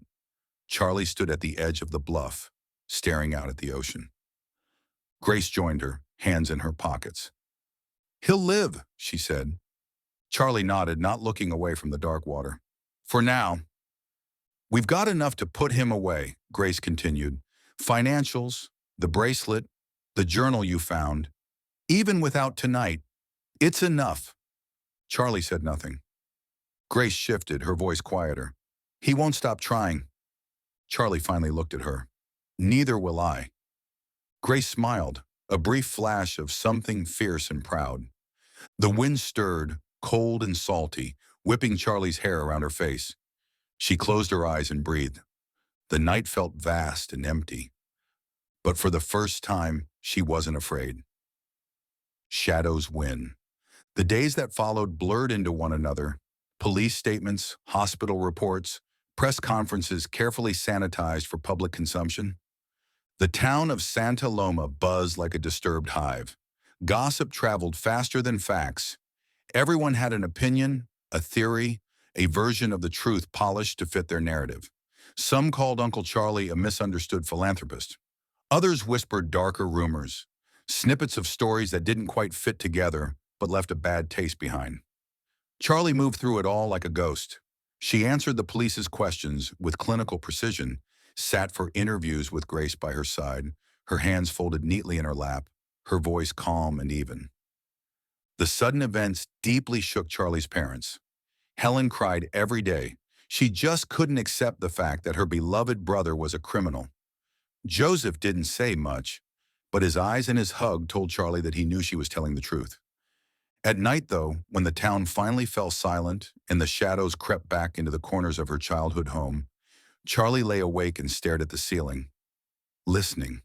Charlie stood at the edge of the bluff, staring out at the ocean. Grace joined her, hands in her pockets. "He'll live," she said. Charlie nodded, not looking away from the dark water. "For now, we've got enough to put him away," Grace continued. "Financials, the bracelet, the journal you found. Even without tonight, it's enough." Charlie said nothing. Grace shifted, her voice quieter. "He won't stop trying." Charlie finally looked at her. "Neither will I." Grace smiled, a brief flash of something fierce and proud. The wind stirred, cold and salty, whipping Charlie's hair around her face. She closed her eyes and breathed. The night felt vast and empty. But for the first time, she wasn't afraid. Shadows win. The days that followed blurred into one another. Police statements, hospital reports, press conferences carefully sanitized for public consumption. The town of Santa Loma buzzed like a disturbed hive. Gossip traveled faster than facts. Everyone had an opinion, a theory, a version of the truth polished to fit their narrative. Some called Uncle Charlie a misunderstood philanthropist. Others whispered darker rumors, snippets of stories that didn't quite fit together but left a bad taste behind. Charlie moved through it all like a ghost. She answered the police's questions with clinical precision, sat for interviews with Grace by her side, her hands folded neatly in her lap, her voice calm and even. The sudden events deeply shook Charlie's parents. Helen cried every day. She just couldn't accept the fact that her beloved brother was a criminal. Joseph didn't say much, but his eyes and his hug told Charlie that he knew she was telling the truth. At night, though, when the town finally fell silent and the shadows crept back into the corners of her childhood home, Charlie lay awake and stared at the ceiling, listening.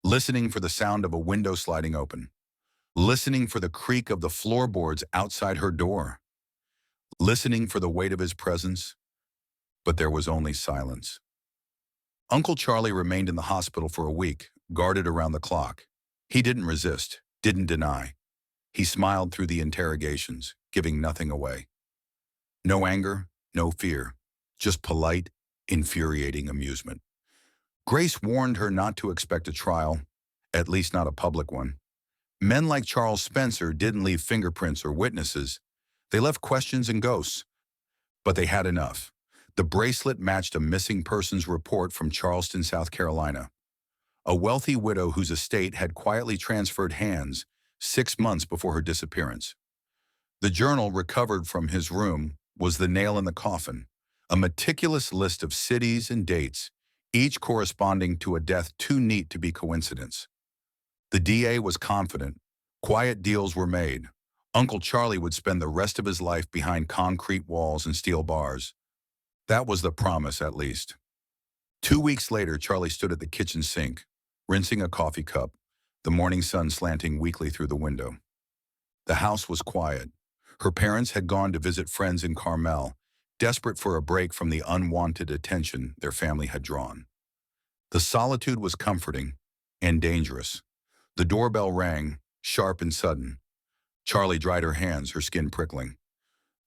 Listening for the sound of a window sliding open. Listening for the creak of the floorboards outside her door. Listening for the weight of his presence, but there was only silence. Uncle Charlie remained in the hospital for a week, guarded around the clock. He didn't resist, didn't deny. He smiled through the interrogations, giving nothing away. No anger, no fear, just polite, infuriating amusement. Grace warned her not to expect a trial, at least not a public one. Men like Charles Spencer didn't leave fingerprints or witnesses. They left questions and ghosts. But they had enough. The bracelet matched a missing persons report from Charleston, South Carolina. A wealthy widow whose estate had quietly transferred hands 6 months before her disappearance. The journal recovered from his room was the nail in the coffin, a meticulous list of cities and dates, each corresponding to a death too neat to be coincidence. The DA was confident. Quiet deals were made. Uncle Charlie would spend the rest of his life behind concrete walls and steel bars. That was the promise, at least. 2 weeks later, Charlie stood at the kitchen sink, rinsing a coffee cup, the morning sun slanting weakly through the window. The house was quiet. Her parents had gone to visit friends in Carmel, desperate for a break from the unwanted attention their family had drawn. The solitude was comforting and dangerous. The doorbell rang, sharp and sudden. Charlie dried her hands, her skin prickling.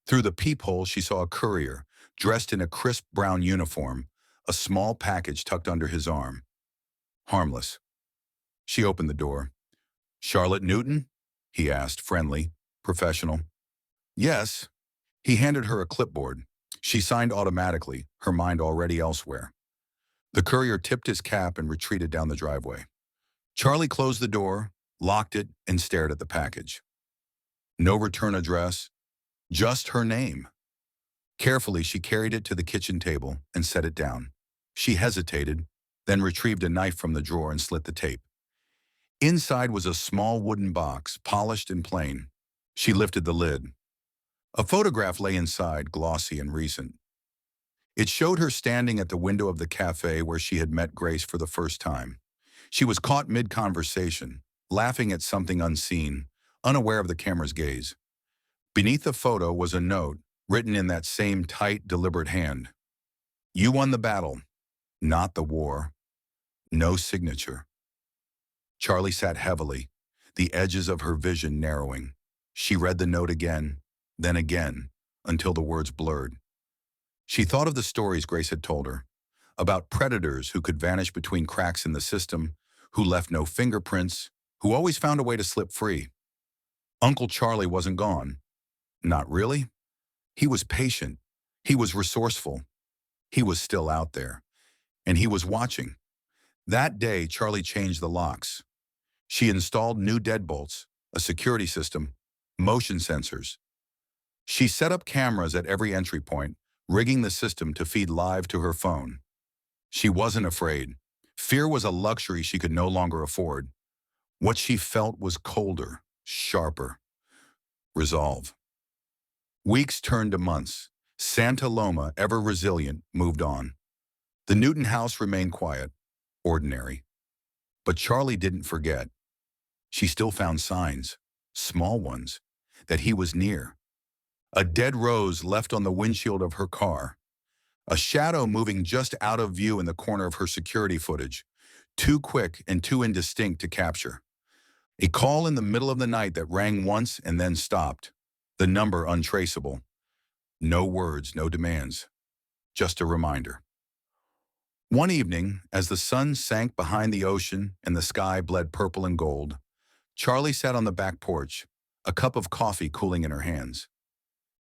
Through the peephole, she saw a courier, dressed in a crisp brown uniform, a small package tucked under his arm. Harmless. She opened the door. "Charlotte Newton?" he asked, friendly, professional. "Yes." He handed her a clipboard. She signed automatically, her mind already elsewhere. The courier tipped his cap and retreated down the driveway. Charlie closed the door, locked it, and stared at the package. No return address, just her name. Carefully, she carried it to the kitchen table and set it down. She hesitated, then retrieved a knife from the drawer and slit the tape. Inside was a small wooden box, polished and plain. She lifted the lid. A photograph lay inside, glossy and recent. It showed her standing at the window of the cafe where she had met Grace for the first time. She was caught mid-conversation, laughing at something unseen, unaware of the camera's gaze. Beneath the photo was a note, written in that same tight, deliberate hand. "You won the battle, not the war." No signature. Charlie sat heavily, the edges of her vision narrowing. She read the note again, then again, until the words blurred. She thought of the stories Grace had told her, about predators who could vanish between cracks in the system, who left no fingerprints, who always found a way to slip free. Uncle Charlie wasn't gone. Not really. He was patient. He was resourceful. He was still out there. And he was watching. That day, Charlie changed the locks. She installed new deadbolts, a security system, motion sensors. She set up cameras at every entry point, rigging the system to feed live to her phone. She wasn't afraid. Fear was a luxury she could no longer afford. What she felt was colder, sharper. Resolve. Weeks turned to months. Santa Loma, ever resilient, moved on. The Newton house remained quiet, ordinary. But Charlie didn't forget. She still found signs, small ones, that he was near. A dead rose left on the windshield of her car. A shadow moving just out of view in the corner of her security footage, too quick and too indistinct to capture. A call in the middle of the night that rang once and then stopped. The number untraceable. No words, no demands. Just a reminder. One evening, as the sun sank behind the ocean and the sky bled purple and gold, Charlie sat on the back porch, a cup of coffee cooling in her hands.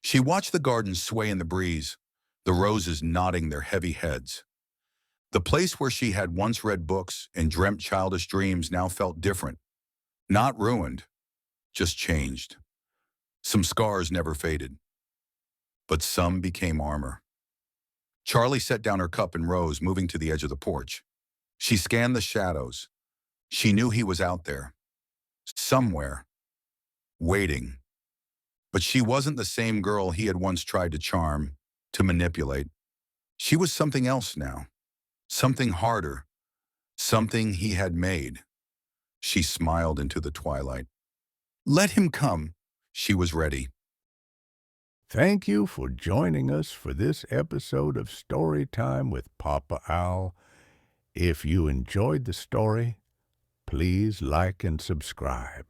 She watched the garden sway in the breeze, the roses nodding their heavy heads. The place where she had once read books and dreamt childish dreams now felt different. Not ruined, just changed. Some scars never faded, but some became armor. Charlie set down her cup and rose, moving to the edge of the porch. She scanned the shadows. She knew he was out there, somewhere, waiting. But she wasn't the same girl he had once tried to charm, to manipulate. She was something else now, something harder, something he had made. She smiled into the twilight. Let him come. She was ready. Thank you for joining us for this episode of Storytime with Papa Owl. If you enjoyed the story, please like and subscribe.